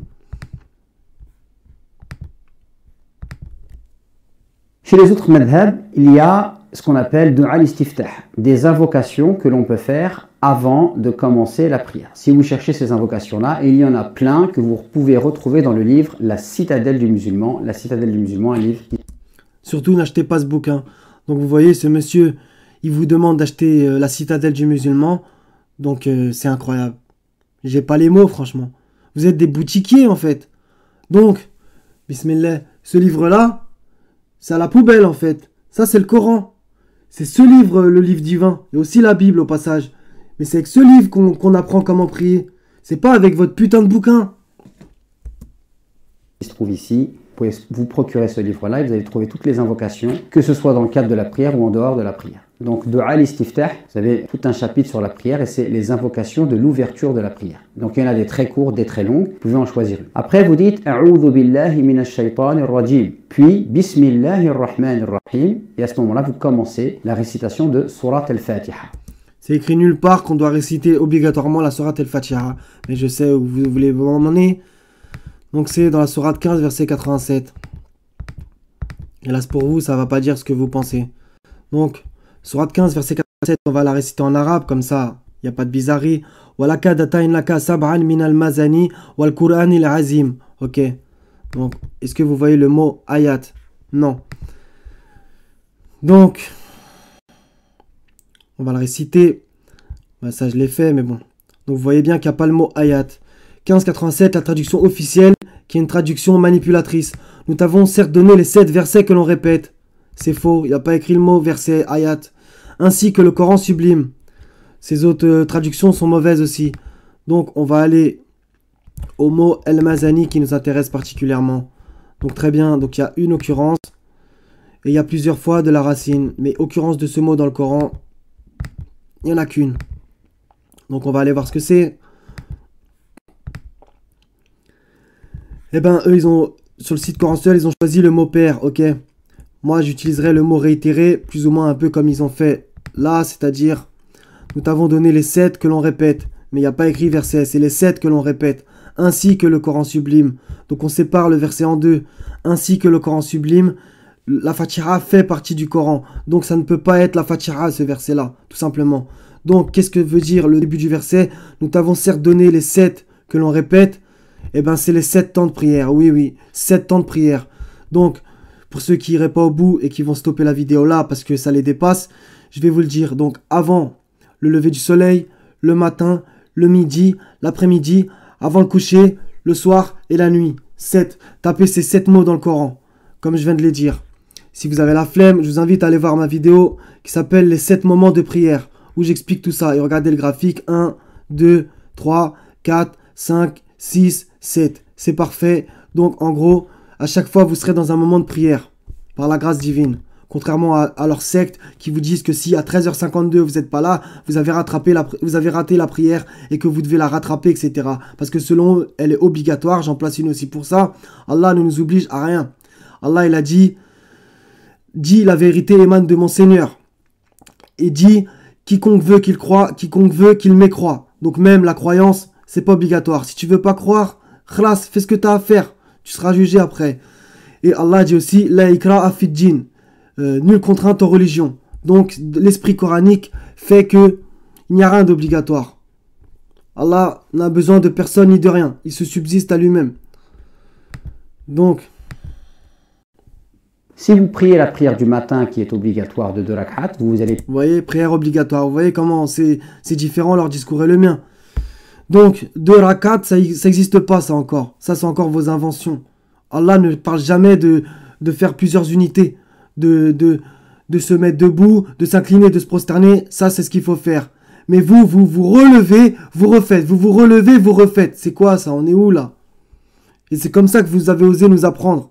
Chez les autres madhab, il y a ce qu'on appelle Du'a al-Istiftah, des invocations que l'on peut faire avant de commencer la prière. Si vous cherchez ces invocations-là, il y en a plein que vous pouvez retrouver dans le livre La Citadelle du Musulman. La Citadelle du Musulman, un livre qui... Surtout, n'achetez pas ce bouquin. Donc vous voyez, ce monsieur, il vous demande d'acheter La Citadelle du Musulman. Donc c'est incroyable. J'ai pas les mots, franchement. Vous êtes des boutiquiers, en fait. Donc, bismillah, ce livre-là, c'est à la poubelle, en fait. Ça, c'est le Coran. C'est ce livre, le livre divin. Et aussi la Bible, au passage. Mais c'est avec ce livre qu'on apprend comment prier. C'est pas avec votre putain de bouquin. se trouve ici. Vous pouvez vous procurer ce livre-là et vous allez trouver toutes les invocations, que ce soit dans le cadre de la prière ou en dehors de la prière. Donc, Du'a al-Istiftah, vous avez tout un chapitre sur la prière et c'est les invocations de l'ouverture de la prière. Donc, il y en a des très courtes, des très longues, vous pouvez en choisir une. Après, vous dites A'udhu billahi minash shaytanir rajim, puis Bismillahir rahmanir rahim, et à ce moment-là, vous commencez la récitation de Surat al-Fatiha. C'est écrit nulle part qu'on doit réciter obligatoirement la Surat al-Fatiha, mais je sais où vous voulez m'emmener. Donc, c'est dans la Surat 15, verset 87. Hélas pour vous, ça va pas dire ce que vous pensez. Donc, Surat 15, verset 47, on va la réciter en arabe, comme ça, il n'y a pas de bizarrerie. Walakad atayn laka sab'an min al-mazani wal Qur'an il-azim. Ok. Donc, est-ce que vous voyez le mot ayat? Non. Donc, on va le réciter. Ben, ça, je l'ai fait, mais bon. Donc, vous voyez bien qu'il n'y a pas le mot ayat. 1587, la traduction officielle, qui est une traduction manipulatrice. Nous t'avons certes donné les 7 versets que l'on répète. C'est faux, il n'y a pas écrit le mot verset ayat. Ainsi que le Coran sublime. Ces autres traductions sont mauvaises aussi. Donc, on va aller au mot El-Mazani qui nous intéresse particulièrement. Donc, très bien. Donc, il y a une occurrence. Et il y a plusieurs fois de la racine. Mais occurrence de ce mot dans le Coran, il n'y en a qu'une. Donc, on va aller voir ce que c'est. Eh ben, eux, ils ont, sur le site Coran Seul, ils ont choisi le mot père, ok. Moi, j'utiliserai le mot réitéré, plus ou moins un peu comme ils ont fait là, c'est-à-dire, nous t'avons donné les 7 que l'on répète. Mais il n'y a pas écrit verset, c'est les 7 que l'on répète. Ainsi que le Coran sublime. Donc, on sépare le verset en deux. Ainsi que le Coran sublime. La Fatiha fait partie du Coran. Donc, ça ne peut pas être la Fatiha, ce verset-là, tout simplement. Donc, qu'est-ce que veut dire le début du verset? Nous t'avons certes donné les 7 que l'on répète. Eh bien, c'est les 7 temps de prière. Oui, oui, 7 temps de prière. Donc, pour ceux qui n'iraient pas au bout et qui vont stopper la vidéo là parce que ça les dépasse, je vais vous le dire. Donc, avant le lever du soleil, le matin, le midi, l'après-midi, avant le coucher, le soir et la nuit. 7. Tapez ces 7 mots dans le Coran, comme je viens de les dire. Si vous avez la flemme, je vous invite à aller voir ma vidéo qui s'appelle les 7 moments de prière, où j'explique tout ça. Et regardez le graphique. 1, 2, 3, 4, 5, 6, 7. C'est parfait. Donc, en gros, à chaque fois, vous serez dans un moment de prière, par la grâce divine. Contrairement à leur secte qui vous disent que si à 13h52 vous n'êtes pas là, vous avez raté la prière et que vous devez la rattraper, etc. Parce que selon eux, elle est obligatoire. J'en place une aussi pour ça. Allah ne nous oblige à rien. Allah, il a dit, la vérité émane de mon Seigneur. Et dit, quiconque veut qu'il croit, quiconque veut qu'il mécroit. Donc même la croyance, c'est pas obligatoire. Si tu veux pas croire, khlas, fais ce que tu as à faire. Tu seras jugé après. Et Allah dit aussi, la ikra'a fid din. Nulle contrainte en religion. Donc l'esprit coranique fait que il n'y a rien d'obligatoire. Allah n'a besoin de personne ni de rien. Il se subsiste à lui-même. Donc, si vous priez la prière du matin qui est obligatoire de 2 rak'at, vous allez... Vous voyez, prière obligatoire. Vous voyez comment c'est différent leur discours et le mien. Donc, 2 rak'at, ça n'existe pas ça encore. Ça, c'est encore vos inventions. Allah ne parle jamais de faire plusieurs unités. De se mettre debout, de s'incliner, de se prosterner. Ça, c'est ce qu'il faut faire. Mais vous relevez, vous refaites. Vous relevez, vous refaites. C'est quoi ça? On est où là? Et c'est comme ça que vous avez osé nous apprendre.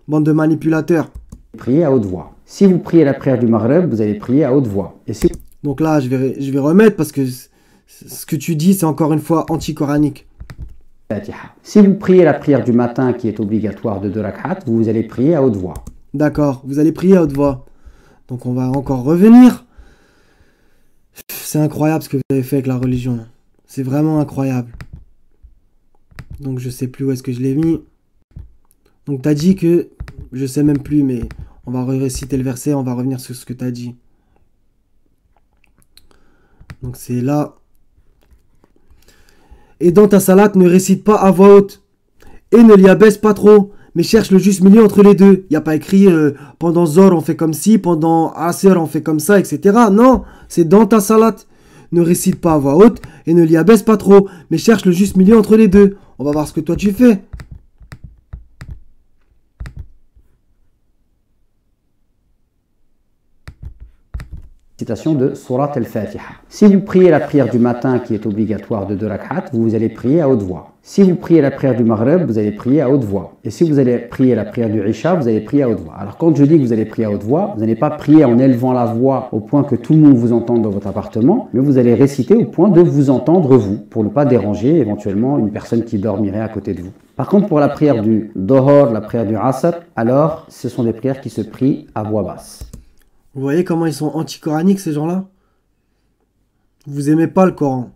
Bande de manipulateurs. Prier à haute voix. Si vous priez la prière du Maghreb, vous allez prier à haute voix. Et si... Donc là, je vais remettre parce que ce que tu dis, c'est encore une fois anti-coranique. Si vous priez la prière du matin qui est obligatoire de 2 rak'at, vous allez prier à haute voix. D'accord, vous allez prier à haute voix. Donc on va encore revenir. C'est incroyable ce que vous avez fait avec la religion. C'est vraiment incroyable. Donc je sais plus où est-ce que je l'ai mis. Donc tu as dit que, je sais même plus, mais on va réciter le verset, on va revenir sur ce que tu as dit. Donc c'est là. Et dans ta salate, ne récite pas à voix haute. Et ne l'y abaisse pas trop. Mais cherche le juste milieu entre les deux. Il n'y a pas écrit pendant Zor on fait comme ci, pendant Asr on fait comme ça, etc. Non, c'est dans ta salate. Ne récite pas à voix haute et ne l'y abaisse pas trop. Mais cherche le juste milieu entre les deux. On va voir ce que toi tu fais. Citation de Surat al-Fatiha. Si vous priez la prière du matin qui est obligatoire de 2 rak'at, vous allez prier à haute voix. Si vous priez la prière du Maghreb, vous allez prier à haute voix. Et si vous allez prier la prière du Isha, vous allez prier à haute voix. Alors quand je dis que vous allez prier à haute voix, vous n'allez pas prier en élevant la voix au point que tout le monde vous entende dans votre appartement, mais vous allez réciter au point de vous entendre vous, pour ne pas déranger éventuellement une personne qui dormirait à côté de vous. Par contre, pour la prière du Dohor, la prière du Asr, alors ce sont des prières qui se prient à voix basse. Vous voyez comment ils sont anti-coraniques ces gens-là? Vous aimez pas le Coran.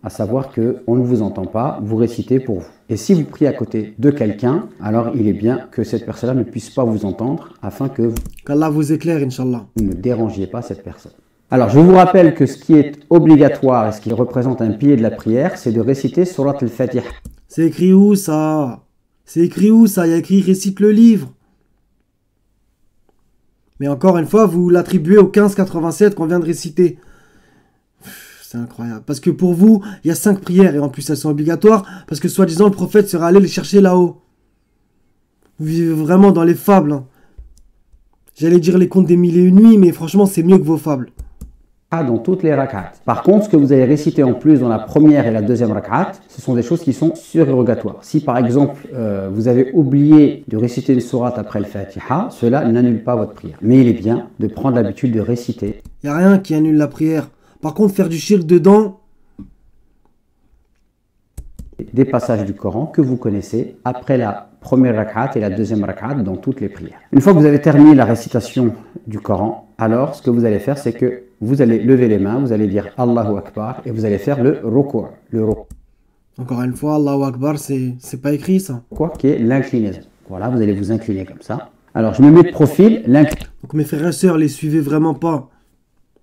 À savoir qu'on ne vous entend pas, vous récitez pour vous. Et si vous priez à côté de quelqu'un, alors il est bien que cette personne-là ne puisse pas vous entendre afin que qu'Allah vous éclaire, Inch'Allah. Vous ne dérangiez pas cette personne. Alors je vous rappelle que ce qui est obligatoire et ce qui représente un pilier de la prière, c'est de réciter Surat al-Fatiha. C'est écrit où ça? C'est écrit où ça? Il y a écrit récite le livre. Mais encore une fois, vous l'attribuez au 15,87 qu'on vient de réciter. C'est incroyable. Parce que pour vous, il y a 5 prières et en plus elles sont obligatoires parce que soi-disant le prophète serait allé les chercher là-haut. Vous vivez vraiment dans les fables. Hein. J'allais dire les contes des mille et une nuits, mais franchement c'est mieux que vos fables. Dans toutes les rak'at. Par contre, ce que vous allez réciter en plus dans la première et la deuxième rak'at, ce sont des choses qui sont surérogatoires. Si par exemple, vous avez oublié de réciter une sourate après le Fatiha, cela n'annule pas votre prière. Mais il est bien de prendre l'habitude de réciter. Il n'y a rien qui annule la prière. Par contre, faire du shirk dedans... Des passages du Coran que vous connaissez après la première rak'at et la deuxième rak'at dans toutes les prières. Une fois que vous avez terminé la récitation du Coran, alors ce que vous allez faire, c'est que vous allez lever les mains, vous allez dire Allahu Akbar et vous allez faire le ruku'. Le ruku'. Encore une fois, Allahu Akbar, c'est pas écrit ça. Quoi qui est l'inclinaison. Voilà, vous allez vous incliner comme ça. Alors je me mets de profil, Donc mes frères et sœurs, les suivez vraiment pas.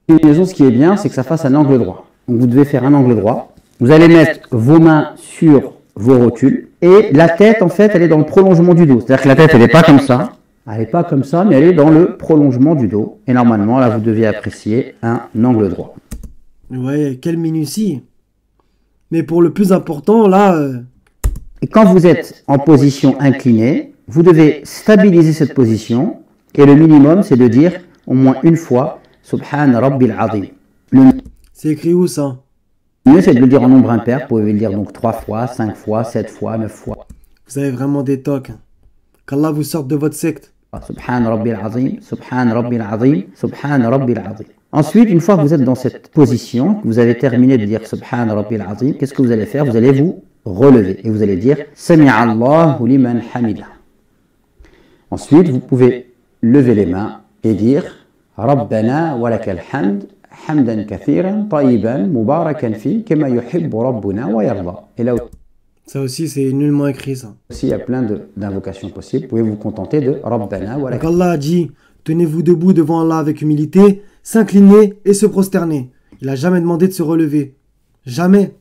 L'inclinaison, ce qui est bien, c'est que ça fasse un angle droit. Donc vous devez faire un angle droit. Vous allez mettre vos mains sur vos rotules et la tête, en fait, elle est dans le prolongement du dos. C'est-à-dire que la tête, elle n'est pas comme ça. Elle n'est pas comme ça, mais elle est dans le prolongement du dos. Et normalement, là, vous devez apprécier un angle droit. Ouais, quelle minutie. Mais pour le plus important, là... Et quand vous êtes en position inclinée, vous devez stabiliser cette position. Et le minimum, c'est de dire au moins une fois Subhan Rabbil Azim. C'est écrit où ça? Le mieux, c'est de le dire en nombre impair. Vous pouvez le dire donc 3 fois, 5 fois, 7 fois, 9 fois. Vous avez vraiment des tocs. Qu'Allah vous sorte de votre secte. Subhan Rabbil Azim, Subhan Rabbil Azim, Subhan Rabbil Azim. Ensuite, une fois que vous êtes dans cette position, que vous avez terminé de dire Subhan Rabbil Azim, qu'est-ce que vous allez faire? Vous allez vous relever et vous allez dire Sami'a Allahu liman hamida. Ensuite, vous pouvez lever les mains et dire Rabbana wa lakal hamd, hamdan kathiran, tayyiban, mubarakan fi, kama yuhibbu rabbuna wa yarda. Et là ça aussi, c'est nullement écrit ça. aussi, il y a plein d'invocations possibles. Vous pouvez vous contenter de Rabbana wa Donc lakal. Allah a dit, tenez-vous debout devant Allah avec humilité, s'incliner et se prosterner. Il n'a jamais demandé de se relever. Jamais.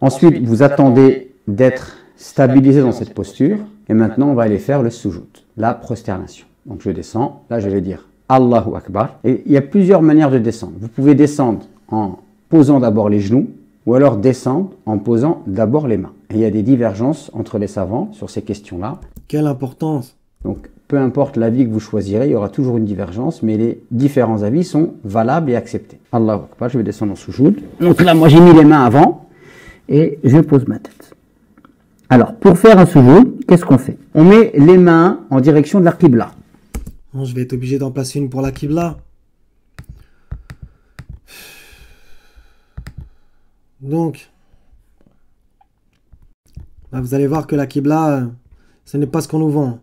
Ensuite, vous attendez d'être stabilisé dans cette posture. Et maintenant, on va aller faire le sujoud, la prosternation. Donc, je descends. Là, je vais dire Allahu Akbar. Et il y a plusieurs manières de descendre. Vous pouvez descendre en posant d'abord les genoux ou alors descendre en posant d'abord les mains. Et il y a des divergences entre les savants sur ces questions-là. Quelle importance. Donc, peu importe l'avis que vous choisirez, il y aura toujours une divergence, mais les différents avis sont valables et acceptés. Allahu Akbar, je vais descendre en sujoud. Donc là, moi, j'ai mis les mains avant et je pose ma tête. Alors, pour faire un sujoud, qu'est-ce qu'on fait? On met les mains en direction de la qibla. Bon, je vais être obligé d'en placer une pour la Qibla. Donc, là, vous allez voir que la Qibla, ce n'est pas ce qu'on nous vend.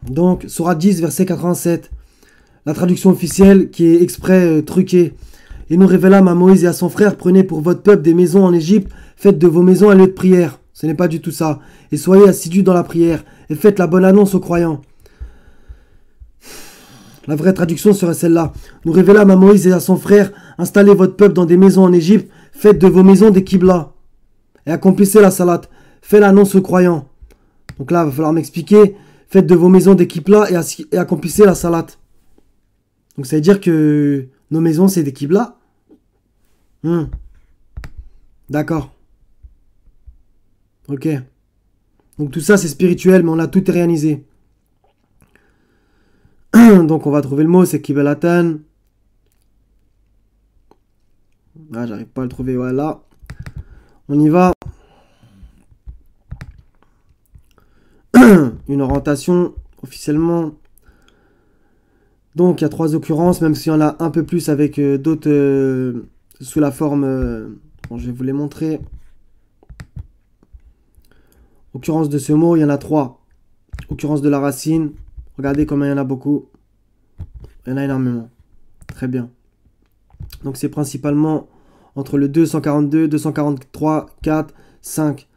Donc, Sourate 10, verset 87. La traduction officielle qui est exprès truquée. Et nous révélâmes à Moïse et à son frère, prenez pour votre peuple des maisons en Égypte, faites de vos maisons un lieu de prière. Ce n'est pas du tout ça. Et soyez assidus dans la prière, et faites la bonne annonce aux croyants. La vraie traduction serait celle-là. Nous révélâmes à Moïse et à son frère, installez votre peuple dans des maisons en Égypte, faites de vos maisons des qiblas. Et accomplissez la salat. Faites l'annonce aux croyants. Donc là, il va falloir m'expliquer. Faites de vos maisons des qiblas et accomplissez la salat. Donc ça veut dire que nos maisons, c'est des qiblas. D'accord. Ok. Donc tout ça, c'est spirituel, mais on a tout réalisé. Donc on va trouver le mot, c'est Qiblatan. Ah, j'arrive pas à le trouver, voilà. On y va. Une orientation, officiellement. Donc il y a 3 occurrences, même s'il y en a un peu plus avec d'autres sous la forme... bon, je vais vous les montrer. Occurrence de ce mot, il y en a 3. Occurrence de la racine. Regardez combien il y en a beaucoup. Il y en a énormément. Très bien. Donc c'est principalement entre le 242, 243, 4, 5.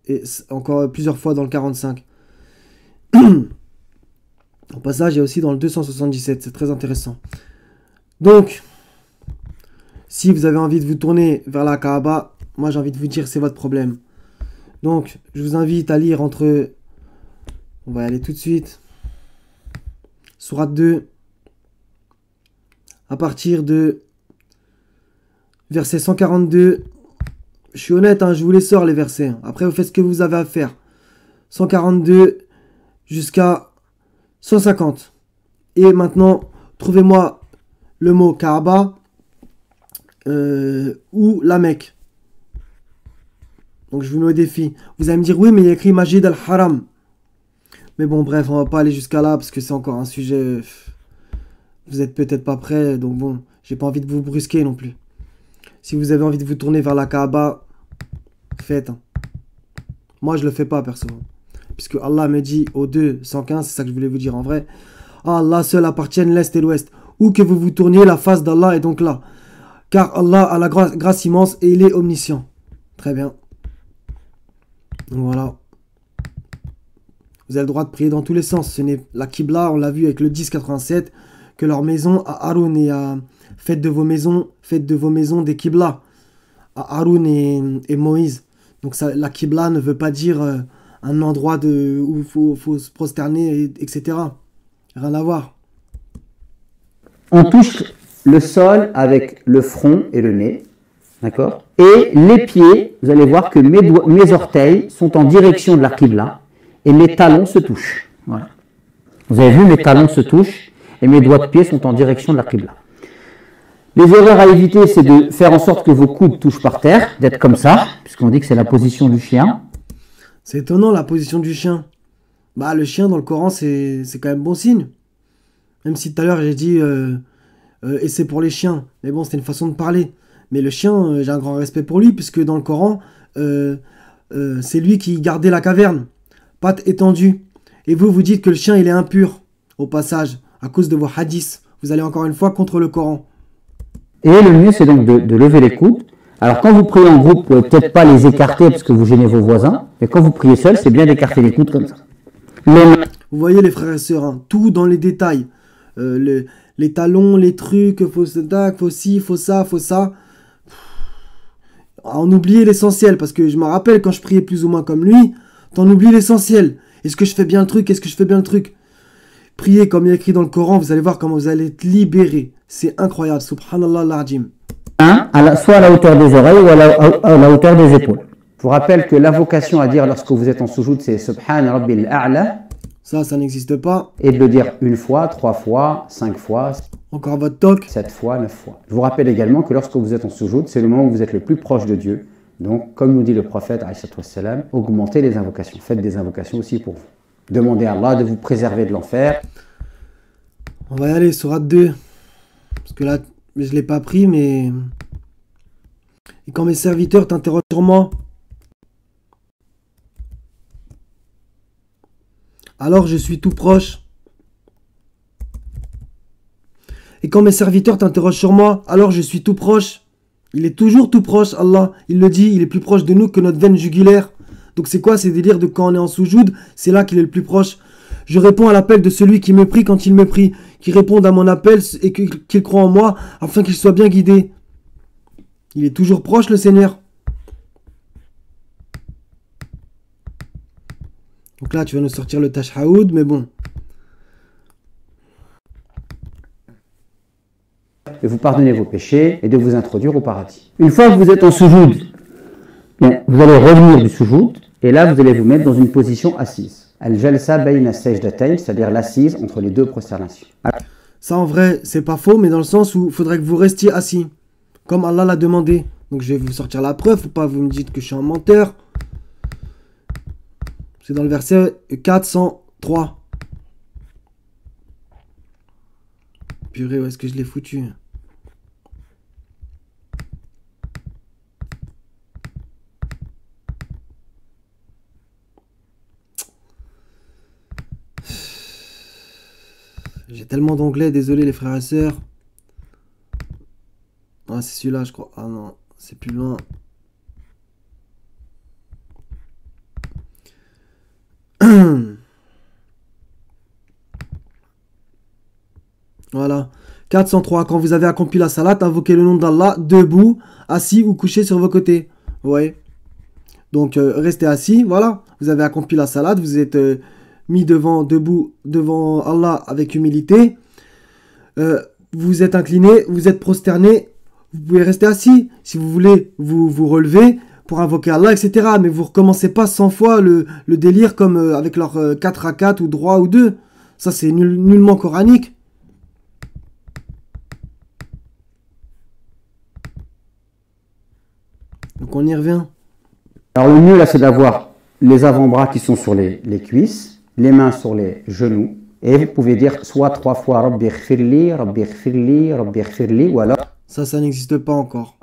Et encore plusieurs fois dans le 45. Au passage, il y a aussi dans le 277. C'est très intéressant. Donc, si vous avez envie de vous tourner vers la Kaaba, moi j'ai envie de vous dire c'est votre problème. Donc, je vous invite à lire entre... On va y aller tout de suite. Sourate 2. À partir de verset 142. Je suis honnête, hein, je vous les sors les versets. Après, vous faites ce que vous avez à faire. 142 jusqu'à 150. Et maintenant, trouvez-moi le mot Kaaba ou la Mecque. Donc je vous mets au défi. Vous allez me dire oui, mais il y a écrit Majid al-Haram. Mais bon, bref, on va pas aller jusqu'à là parce que c'est encore un sujet. Vous êtes peut-être pas prêts, donc bon, j'ai pas envie de vous brusquer non plus. Si vous avez envie de vous tourner vers la Kaaba, faites. Hein. Moi, je le fais pas, perso. Puisque Allah me dit au 2:115, c'est ça que je voulais vous dire en vrai. À Allah seul appartiennent l'Est et l'Ouest. Où que vous vous tourniez, la face d'Allah est donc là. Car Allah a la grâce immense et il est omniscient. Très bien. Donc voilà. Vous avez le droit de prier dans tous les sens. Ce n'est la Qibla, on l'a vu avec le 1087, que leur maison à Haroun et à... Faites de vos maisons des Qibla. À Haroun et Moïse. Donc ça, la Qibla ne veut pas dire un endroit où il faut se prosterner, etc. Rien à voir. On touche le sol avec le front et le nez. D'accord. Et les pieds, vous allez voir que mes orteils sont en direction de la Qibla et mes talons se touchent. Voilà. Vous avez vu, mes talons se touchent et mes doigts de pied sont en direction de la Qibla. Les erreurs à éviter, c'est de faire en sorte que vos coudes touchent par terre, d'être comme ça, puisqu'on dit que c'est la position du chien. C'est étonnant la position du chien. Bah le chien dans le Coran, c'est quand même bon signe. Même si tout à l'heure j'ai dit et c'est pour les chiens. Mais bon, c'était une façon de parler. Mais le chien, j'ai un grand respect pour lui, puisque dans le Coran, c'est lui qui gardait la caverne, pattes étendues. Et vous, vous dites que le chien, il est impur, au passage, à cause de vos hadiths. Vous allez encore une fois contre le Coran. Et le mieux, c'est donc de lever les coudes. Alors, quand vous priez en groupe, vous ne pouvez peut-être pas les écarter parce que vous gênez vos voisins. Mais quand vous priez seul, c'est bien d'écarter les coudes comme ça. Vous voyez, les frères et sœurs, hein, tout dans les détails. Les talons, les trucs, faut ci, faut ça, faut ça. On oublie l'essentiel, parce que je me rappelle quand je priais plus ou moins comme lui, t'en oublies l'essentiel. Est-ce que je fais bien le truc? Est-ce que je fais bien le truc? Priez comme il y a écrit dans le Coran, vous allez voir comment vous allez être libérés. C'est incroyable, subhanallah al-azim. Soit à la hauteur des oreilles ou à la hauteur des épaules. Je vous rappelle que l'invocation à dire lorsque vous êtes en soujoud, c'est Subhan Rabbil A'la. Ça n'existe pas. Et de le dire une fois, 3 fois, 5 fois. Encore votre toc. 7 fois, 9 fois. Je vous rappelle également que lorsque vous êtes en soujoud, c'est le moment où vous êtes le plus proche de Dieu. Donc, comme nous dit le prophète, augmentez les invocations. Faites des invocations aussi pour vous. Demandez à Allah de vous préserver de l'enfer. On va y aller, sourate 2. Parce que là, je ne l'ai pas pris, mais... Et quand mes serviteurs t'interrogent sur moi, alors je suis tout proche. Et quand mes serviteurs t'interrogent sur moi, alors je suis tout proche. Il est toujours tout proche, Allah. Il le dit, il est plus proche de nous que notre veine jugulaire. Donc c'est quoi ces délires de quand on est en soujoud? C'est là qu'il est le plus proche. Je réponds à l'appel de celui qui me prie quand il me prie, qui réponde à mon appel et qu'il croit en moi, afin qu'il soit bien guidé. Il est toujours proche, le Seigneur. Donc là, tu vas nous sortir le Tashahhud, mais bon. De vous pardonner vos péchés et de vous introduire au paradis. Une fois que vous êtes en soujoud, vous allez revenir du soujoud et là, vous allez vous mettre dans une position assise. Al-jalsa bayna sajdatayn, c'est-à-dire l'assise entre les deux prosternations. Ça, en vrai, c'est pas faux, mais dans le sens où il faudrait que vous restiez assis, comme Allah l'a demandé. Donc je vais vous sortir la preuve, faut pas vous me dites que je suis un menteur. C'est dans le verset 403. Purée, où est-ce que je l'ai foutu? J'ai tellement d'onglets, désolé les frères et sœurs. Ah, c'est celui-là, je crois. Ah non, c'est plus loin. Voilà. 403. Quand vous avez accompli la salat, invoquez le nom d'Allah, debout, assis ou couché sur vos côtés. Ouais. Donc restez assis, voilà. Vous avez accompli la salade, vous êtes mis debout devant Allah avec humilité. Vous êtes incliné, vous êtes prosterné. Vous pouvez rester assis. Si vous voulez, vous relevez pour invoquer Allah, etc. Mais vous recommencez pas 100 fois le délire comme avec leurs 4 rakats ou droit ou 2. Ça, c'est nullement coranique. Donc on y revient. Alors le mieux là, c'est d'avoir les avant-bras qui sont sur les cuisses, les mains sur les genoux. Et vous pouvez dire soit 3 fois Rabbi ighfirli, Rabbi ighfirli, Rabbi ighfirli, ou alors Ça n'existe pas encore.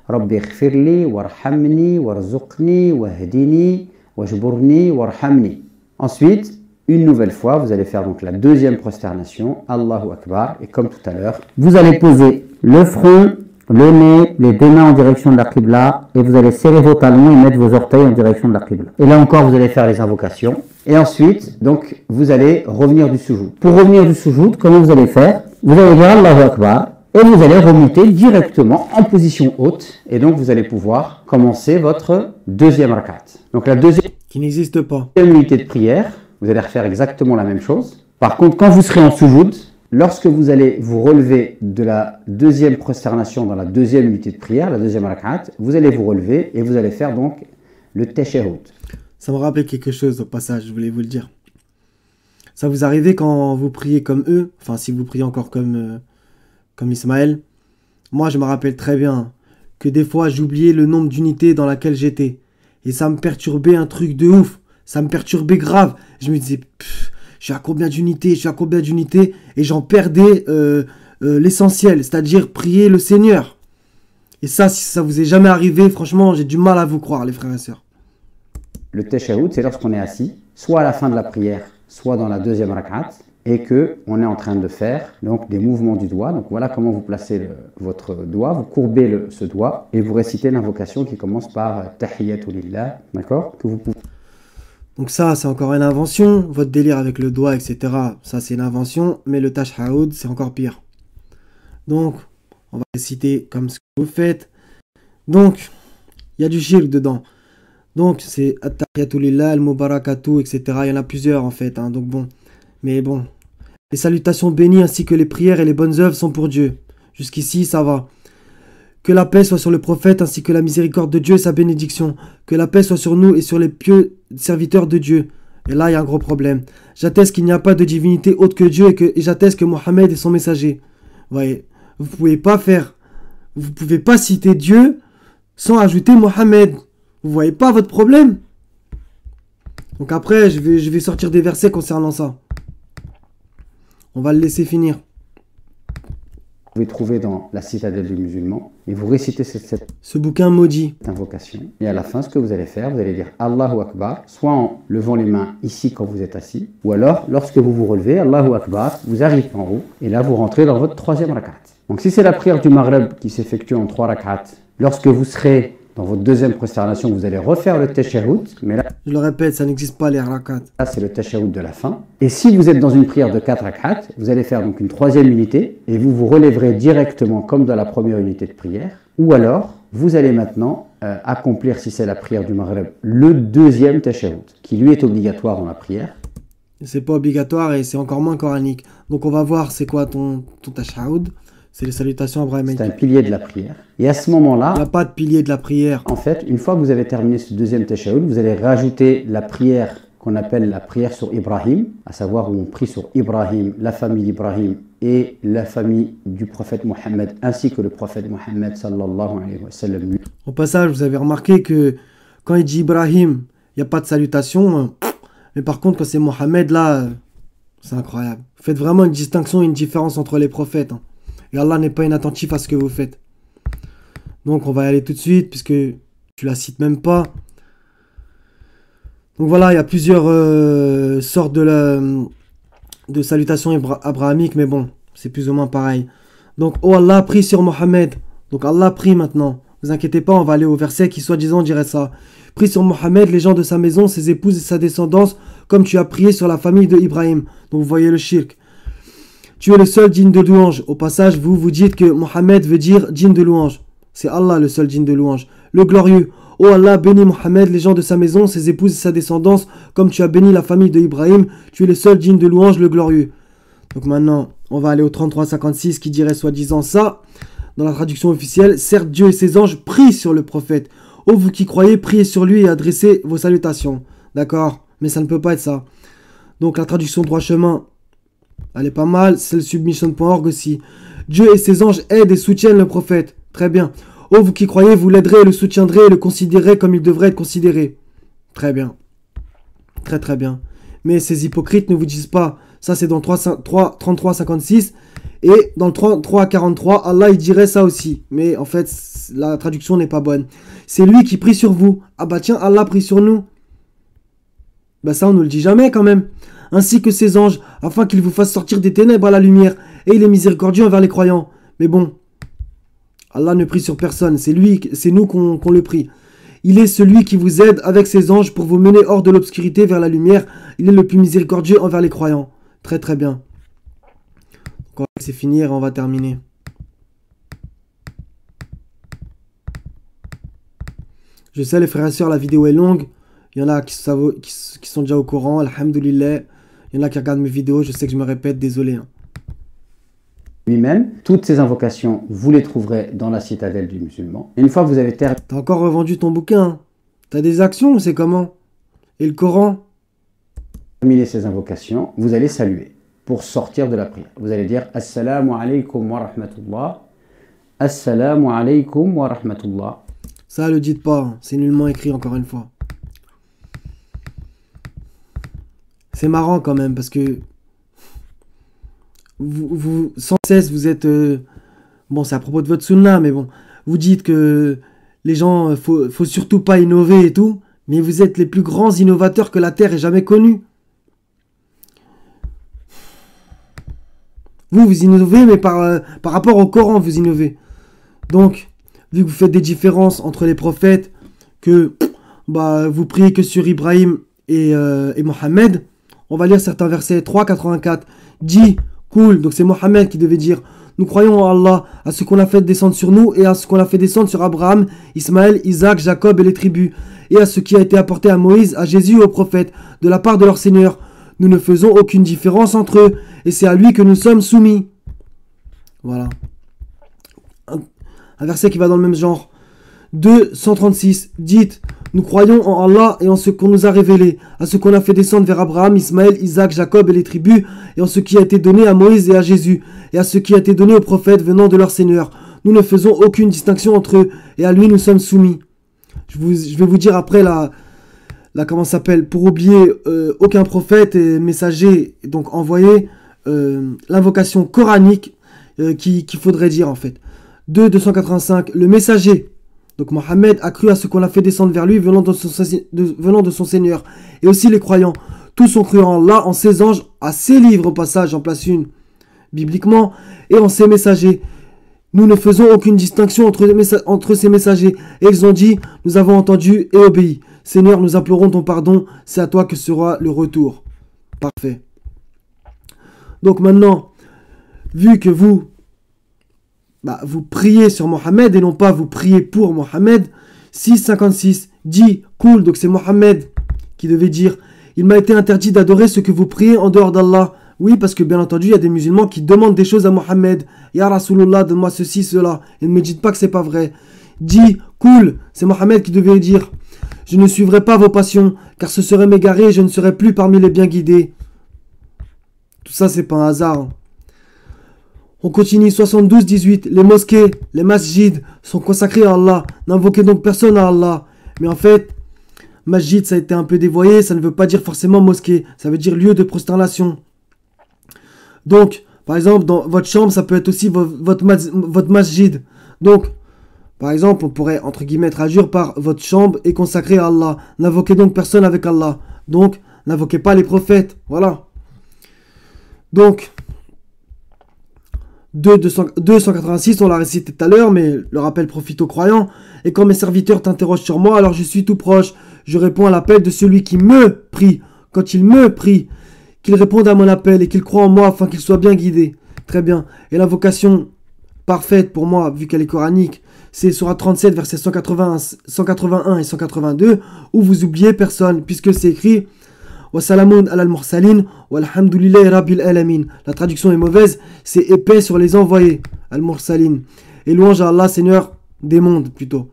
Rabbi ighfirli, warhamni, warzuqni, wahdini, wajburni, warhamni. Ensuite, une nouvelle fois, vous allez faire donc la deuxième prosternation, Allahu Akbar, et comme tout à l'heure, vous allez poser le front, le nez, les deux mains en direction de la Qibla, et vous allez serrer vos talons et mettre vos orteils en direction de la Qibla. Et là encore, vous allez faire les invocations. Et ensuite, donc, vous allez revenir du sujoud. Pour revenir du sujoud, comment vous allez faire? Vous allez dire Allahu Akbar, et vous allez remonter directement en position haute. Et donc, vous allez pouvoir commencer votre deuxième rakat. Donc, la deuxième Qui n'existe pas. unité de prière, vous allez refaire exactement la même chose. Par contre, quand vous serez en sujoud, lorsque vous allez vous relever de la deuxième prosternation dans la deuxième unité de prière, la deuxième rakat, vous allez vous relever et vous allez faire donc le tashahhud. Ça me rappelle quelque chose au passage, je voulais vous le dire. Ça vous arrivez quand vous priez comme eux, enfin si vous priez encore comme Ismaël. Moi je me rappelle très bien que des fois j'oubliais le nombre d'unités dans laquelle j'étais. Et ça me perturbait un truc de ouf. Ça me perturbait grave. Je me disais, je suis à combien d'unités, je suis à combien d'unités, et j'en perdais l'essentiel, c'est-à-dire prier le Seigneur. Et ça, si ça vous est jamais arrivé, franchement, j'ai du mal à vous croire, les frères et sœurs. Le tashahhud, c'est lorsqu'on est assis, soit à la fin de la prière, soit dans la deuxième rakat, et que on est en train de faire donc des mouvements du doigt. Donc voilà comment vous placez votre doigt, vous courbez ce doigt et vous récitez l'invocation qui commence par Tahiyyatu lillah, d'accord, que vous pouvez. Donc ça, c'est encore une invention. Votre délire avec le doigt, etc. Ça, c'est une invention. Mais le tashahhud, c'est encore pire. Donc, on va citer comme ce que vous faites. Donc, il y a du shirk dedans. Donc, c'est at-tahiyyatu lillah, al-mubarakatu, etc. Il y en a plusieurs, en fait. Hein, donc bon. Mais bon. Les salutations bénies ainsi que les prières et les bonnes œuvres sont pour Dieu. Jusqu'ici, ça va. Que la paix soit sur le prophète ainsi que la miséricorde de Dieu et sa bénédiction. Que la paix soit sur nous et sur les pieux serviteurs de Dieu. Et là, il y a un gros problème. J'atteste qu'il n'y a pas de divinité autre que Dieu et j'atteste que Mohammed est son messager. Vous voyez, vous pouvez pas citer Dieu sans ajouter Mohammed. Vous voyez pas votre problème? Donc après, je vais sortir des versets concernant ça. On va le laisser finir. Vous pouvez trouver dans la citadelle du musulman et vous récitez ce bouquin maudit. Invocation. Et à la fin, ce que vous allez faire, vous allez dire Allahu Akbar, soit en levant les mains ici quand vous êtes assis, ou alors lorsque vous vous relevez, Allahu Akbar, vous arrivez en haut et là vous rentrez dans votre troisième rakat. Donc si c'est la prière du Maghreb qui s'effectue en 3 rakats, lorsque vous serez dans votre deuxième prosternation, vous allez refaire le tashahhud, mais là, je le répète, ça n'existe pas les rakats. Là, c'est le tashahhud de la fin. Et si vous êtes dans une prière de 4 rakats, vous allez faire donc une troisième unité et vous vous relèverez directement comme dans la première unité de prière. Ou alors, vous allez maintenant accomplir, si c'est la prière du Maghreb, le deuxième tashahhud, qui lui est obligatoire dans la prière. C'est pas obligatoire et c'est encore moins coranique. Donc on va voir c'est quoi ton tashahhud. C'est les salutations abrahamiques. C'est un pilier de la prière. Et à ce moment-là, il n'y a pas de pilier de la prière. En fait, une fois que vous avez terminé ce deuxième tashahhud, vous allez rajouter la prière qu'on appelle la prière sur Ibrahim, à savoir où on prie sur Ibrahim, la famille d'Ibrahim et la famille du prophète Mohammed, ainsi que le prophète Mohammed sallallahu alayhi wa sallam. Au passage, vous avez remarqué que quand il dit Ibrahim, il n'y a pas de salutation. Mais par contre, quand c'est Mohammed, là, c'est incroyable. Vous faites vraiment une distinction, une différence entre les prophètes. Et Allah n'est pas inattentif à ce que vous faites. Donc on va y aller tout de suite, puisque tu la cites même pas. Donc voilà, il y a plusieurs sortes de salutations abrahamiques, mais bon, c'est plus ou moins pareil. Donc, oh Allah, prie sur Mohammed. Donc Allah prie maintenant. Ne vous inquiétez pas, on va aller au verset qui soi-disant dirait ça. Prie sur Mohammed, les gens de sa maison, ses épouses et sa descendance, comme tu as prié sur la famille de Ibrahim. Donc vous voyez le shirk. Tu es le seul digne de louange. Au passage, vous dites que Mohammed veut dire digne de louange. C'est Allah le seul digne de louange. Le glorieux. Ô Allah, bénis Mohammed, les gens de sa maison, ses épouses et sa descendance, comme tu as béni la famille de Ibrahim. Tu es le seul digne de louange, le glorieux. Donc maintenant, on va aller au 33-56 qui dirait soi-disant ça. Dans la traduction officielle, certes Dieu et ses anges prient sur le prophète. Ô vous qui croyez, priez sur lui et adressez vos salutations. D'accord? Mais ça ne peut pas être ça. Donc la traduction droit chemin, elle est pas mal. C'est le submission.org aussi. Dieu et ses anges aident et soutiennent le prophète. Très bien. Ô vous qui croyez, vous l'aiderez, le soutiendrez et le considérez comme il devrait être considéré. Très bien. Très très bien. Mais ces hypocrites ne vous disent pas. Ça c'est dans 33-56. Et dans le 33-43, Allah il dirait ça aussi. Mais en fait, la traduction n'est pas bonne. C'est lui qui prie sur vous. Ah bah tiens, Allah prie sur nous. Bah ça on ne le dit jamais quand même. Ainsi que ses anges, afin qu'ils vous fassent sortir des ténèbres à la lumière. Et il est miséricordieux envers les croyants. Mais bon, Allah ne prie sur personne. C'est nous qu'on le prie. Il est celui qui vous aide avec ses anges pour vous mener hors de l'obscurité vers la lumière. Il est le plus miséricordieux envers les croyants. Très très bien. Donc c'est fini et on va terminer. Je sais les frères et sœurs, la vidéo est longue. Il y en a qui sont déjà au courant, alhamdoulilah. Il y en a qui regardent mes vidéos, je sais que je me répète, désolé. Lui-même, toutes ces invocations, vous les trouverez dans la citadelle du musulman. Et une fois que vous avez terminé... T'as encore revendu ton bouquin? T'as des actions ou c'est comment? Et le Coran? Terminer ces invocations, vous allez saluer pour sortir de la prière. Vous allez dire Assalamu alaikum wa rahmatullah. Assalamu alaikum wa rahmatullah. Ça, le dites pas, c'est nullement écrit encore une fois. C'est marrant quand même parce que vous sans cesse vous êtes bon, c'est à propos de votre sunna, mais bon, vous dites que les gens faut surtout pas innover et tout, mais vous êtes les plus grands innovateurs que la terre ait jamais connus. Vous innovez, mais par rapport au Coran vous innovez. Donc vu que vous faites des différences entre les prophètes, que bah vous priez que sur Ibrahim et Mohammed, on va lire certains versets. 3,84 dit cool, donc c'est Mohammed qui devait dire nous croyons en Allah, à ce qu'on a fait descendre sur nous et à ce qu'on a fait descendre sur Abraham, Ismaël, Isaac, Jacob et les tribus, et à ce qui a été apporté à Moïse, à Jésus et aux prophètes de la part de leur Seigneur. Nous ne faisons aucune différence entre eux et c'est à lui que nous sommes soumis. Voilà. Un verset qui va dans le même genre. 2,136 dites nous croyons en Allah et en ce qu'on nous a révélé, à ce qu'on a fait descendre vers Abraham, Ismaël, Isaac, Jacob et les tribus, et en ce qui a été donné à Moïse et à Jésus, et à ce qui a été donné aux prophètes venant de leur Seigneur. Nous ne faisons aucune distinction entre eux, et à lui nous sommes soumis. Je vais vous dire après comment ça s'appelle, pour oublier aucun prophète et messager, donc envoyé, l'invocation coranique qu'il faudrait dire en fait. 2,285, le messager. Donc Mohammed a cru à ce qu'on a fait descendre vers lui venant de son Seigneur. Et aussi les croyants. Tous ont cru en Allah, en ses anges, à ses livres au passage, j'en place une, bibliquement, et en ses messagers. Nous ne faisons aucune distinction entre ces messagers. Et ils ont dit, nous avons entendu et obéi. Seigneur, nous implorons ton pardon, c'est à toi que sera le retour. Parfait. Donc maintenant, vu que vous priez sur Mohammed et non pas vous priez pour Mohammed. 6,56 dit cool, donc c'est Mohammed qui devait dire il m'a été interdit d'adorer ce que vous priez en dehors d'Allah. Oui, parce que bien entendu, il y a des musulmans qui demandent des choses à Mohammed. Ya Rasulullah, donne-moi ceci, cela. Et ne me dites pas que c'est pas vrai. Dit cool, c'est Mohammed qui devait dire je ne suivrai pas vos passions, car ce serait m'égarer et je ne serai plus parmi les bien guidés. Tout ça, c'est pas un hasard. On continue, 72-18, les mosquées, les masjids sont consacrés à Allah. N'invoquez donc personne à Allah. Mais en fait, masjid, ça a été un peu dévoyé, ça ne veut pas dire forcément mosquée, ça veut dire lieu de prosternation. Donc, par exemple, dans votre chambre, ça peut être aussi votre masjid. Donc, par exemple, on pourrait, entre guillemets, traduire par votre chambre est consacrée à Allah. N'invoquez donc personne avec Allah. Donc, n'invoquez pas les prophètes. Voilà. Donc, 286, on l'a récité tout à l'heure, mais le rappel profite aux croyants. Et quand mes serviteurs t'interrogent sur moi, alors je suis tout proche. Je réponds à l'appel de celui qui me prie. Quand il me prie, qu'il réponde à mon appel et qu'il croit en moi afin qu'il soit bien guidé. Très bien. Et l'invocation parfaite pour moi, vu qu'elle est coranique, c'est Sourate 37, versets 181 et 182, où vous oubliez personne, puisque c'est écrit « Wa salamun alal mursalin, walhamdulillahi rabbil alamin ». La traduction est mauvaise, c'est « épais sur les envoyés », al-mursalin. Et louange à Allah, Seigneur des mondes, plutôt.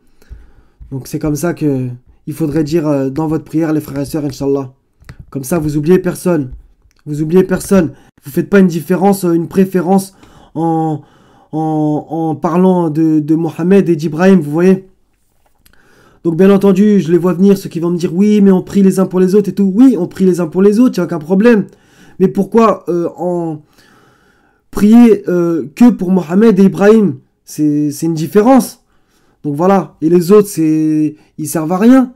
Donc c'est comme ça que il faudrait dire dans votre prière, les frères et sœurs, Inch'Allah. Comme ça, vous oubliez personne. Vous oubliez personne. Vous faites pas une différence, une préférence en parlant de Mohammed et d'Ibrahim, vous voyez. Donc bien entendu, je les vois venir, ceux qui vont me dire, oui, mais on prie les uns pour les autres et tout. Oui, on prie les uns pour les autres, il n'y a aucun problème. Mais pourquoi en prier que pour Mohammed et Ibrahim? C'est une différence. Donc voilà. Et les autres, ils servent à rien.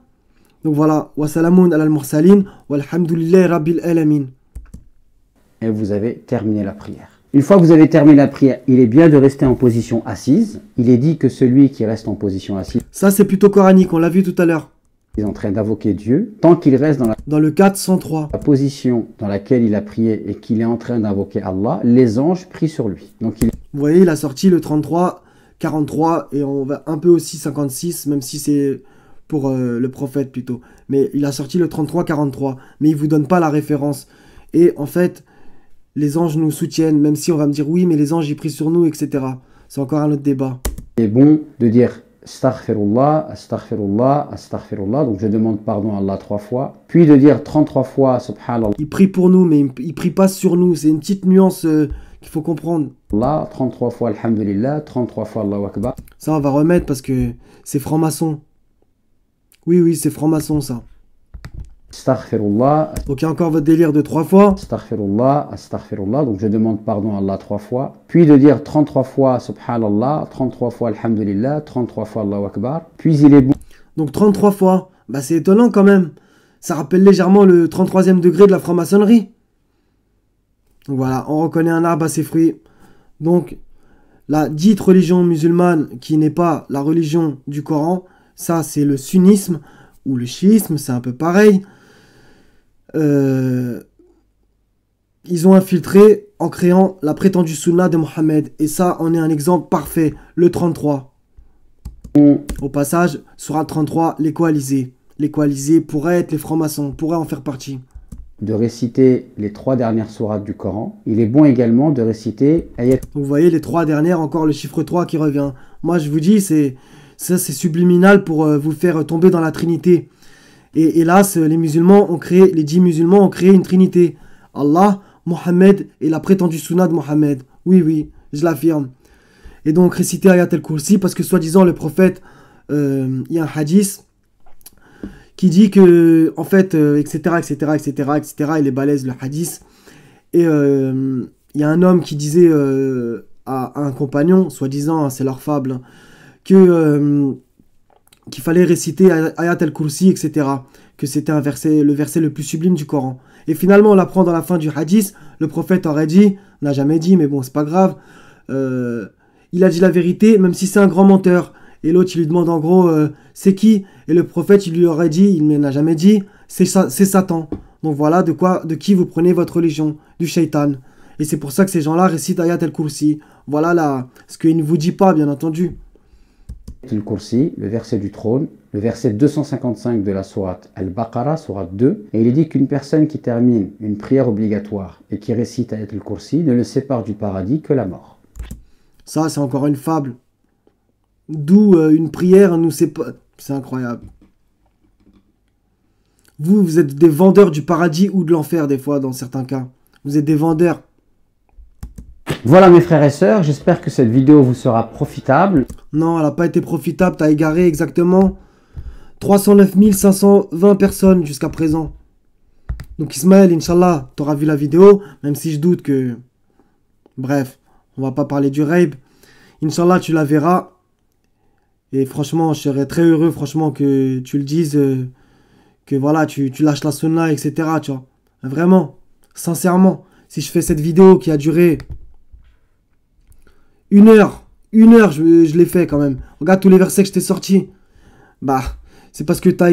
Donc voilà. Wa salamun alal mursalin, walhamdulillahi rabbil alamin. Et vous avez terminé la prière. Une fois que vous avez terminé la prière, il est bien de rester en position assise. Il est dit que celui qui reste en position assise, ça c'est plutôt coranique, on l'a vu tout à l'heure. Il est en train d'invoquer Dieu, tant qu'il reste dans le 403. La position dans laquelle il a prié et qu'il est en train d'invoquer Allah, les anges prient sur lui. Donc vous voyez, il a sorti le 33, 43 et on va un peu aussi 56, même si c'est pour le prophète plutôt. Mais il a sorti le 33, 43, mais il vous donne pas la référence. Et en fait, les anges nous soutiennent, même si on va me dire oui, mais les anges ils prient sur nous, etc. C'est encore un autre débat. Il est bon de dire astaghfirullah, astaghfirullah, astaghfirullah. Donc je demande pardon à Allah 3 fois. Puis de dire 33 fois subhanallah. Il prie pour nous, mais il prie pas sur nous. C'est une petite nuance qu'il faut comprendre. Allah, 33 fois alhamdulillah, 33 fois Allahu akbar. Ça on va remettre parce que c'est franc-maçon. Oui, c'est franc-maçon ça. Astaghfirullah. Donc il y a encore votre délire de 3 fois. Astaghfirullah, astaghfirullah. Donc je demande pardon à Allah 3 fois. Puis de dire 33 fois subhanallah, 33 fois alhamdulillah, 33 fois Allahu akbar. Puis il est bon. Donc 33 fois. Bah c'est étonnant quand même. Ça rappelle légèrement le 33e degré de la franc-maçonnerie. Donc voilà, on reconnaît un arbre à ses fruits. Donc la dite religion musulmane qui n'est pas la religion du Coran, ça c'est le sunnisme ou le chiisme, c'est un peu pareil. Ils ont infiltré en créant la prétendue sunna de Mohammed. Et ça, on est un exemple parfait. Le 33. Au passage, Sourate 33, les coalisés. Les coalisés pourraient être les francs-maçons, pourraient en faire partie. De réciter les 3 dernières sourates du Coran. Il est bon également de réciter ayat. Vous voyez, les 3 dernières, encore le chiffre 3 qui revient. Moi, je vous dis, c'est subliminal pour vous faire tomber dans la Trinité. Et hélas, les 10 musulmans ont créé une trinité. Allah, Mohammed et la prétendue sunna de Mohammed. Oui, je l'affirme. Et donc réciter Ayat al-Kursi parce que soi-disant le prophète, il y a un hadith qui dit que, en fait, etc., il est balèze le hadith. Et il y a un homme qui disait à un compagnon, soi-disant, c'est leur fable, qu'il fallait réciter Ayat al-Kursi, etc. Que c'était le verset le plus sublime du Coran. Et finalement, on l'apprend dans la fin du hadith. Le prophète aurait dit, n'a jamais dit, mais bon, c'est pas grave. Il a dit la vérité, même si c'est un grand menteur. Et l'autre, il lui demande en gros, c'est qui? Et le prophète, il lui aurait dit, il n'a jamais dit, c'est Satan. Donc voilà de qui vous prenez votre religion, du shaitan. Et c'est pour ça que ces gens-là récitent Ayat al-Kursi. Voilà là, ce qu'il ne vous dit pas, bien entendu. Al-Kursi, le verset du trône, le verset 255 de la sourate Al-Baqarah, sourate 2, et il est dit qu'une personne qui termine une prière obligatoire et qui récite Ayat al-Kursi ne le sépare du paradis que la mort. Ça, c'est encore une fable. D'où une prière nous sépare. C'est incroyable. Vous êtes des vendeurs du paradis ou de l'enfer, des fois, dans certains cas. Vous êtes des vendeurs. Voilà mes frères et sœurs, j'espère que cette vidéo vous sera profitable. Non, elle n'a pas été profitable, t'as égaré exactement 309 520 personnes jusqu'à présent. Donc Ismaël, Inch'Allah, t'auras vu la vidéo, même si je doute que... Bref, on va pas parler du rape. Inch'Allah, tu la verras. Et franchement, je serais très heureux, franchement, que tu le dises, que voilà, tu lâches la sunna, etc. Tu vois. Vraiment, sincèrement, si je fais cette vidéo qui a duré... Une heure, je l'ai fait quand même. Regarde tous les versets que je t'ai sortis. Bah, c'est parce que t'as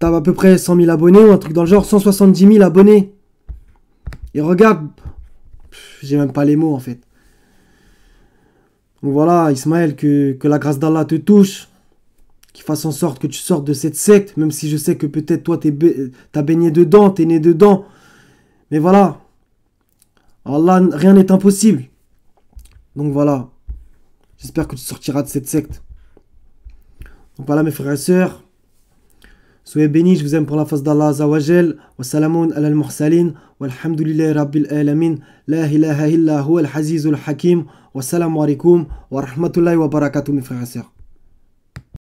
à peu près 100 000 abonnés ou un truc dans le genre, 170 000 abonnés. Et regarde, j'ai même pas les mots en fait. Donc voilà, Ismaël, que la grâce d'Allah te touche, qu'il fasse en sorte que tu sortes de cette secte, même si je sais que peut-être toi t'as baigné dedans, t'es né dedans. Mais voilà, Allah, rien n'est impossible. Donc voilà, j'espère que tu sortiras de cette secte. Donc voilà mes frères et sœurs, soyez bénis, je vous aime pour la face d'Allah Azawajal. Wassalamun ala al-mursalin, walhamdulillahi rabbil alamin, la ilaha illa huwa al-hazizul hakim. Wassalamu alaikum wa rahmatullahi wa barakatuh mes frères et sœurs.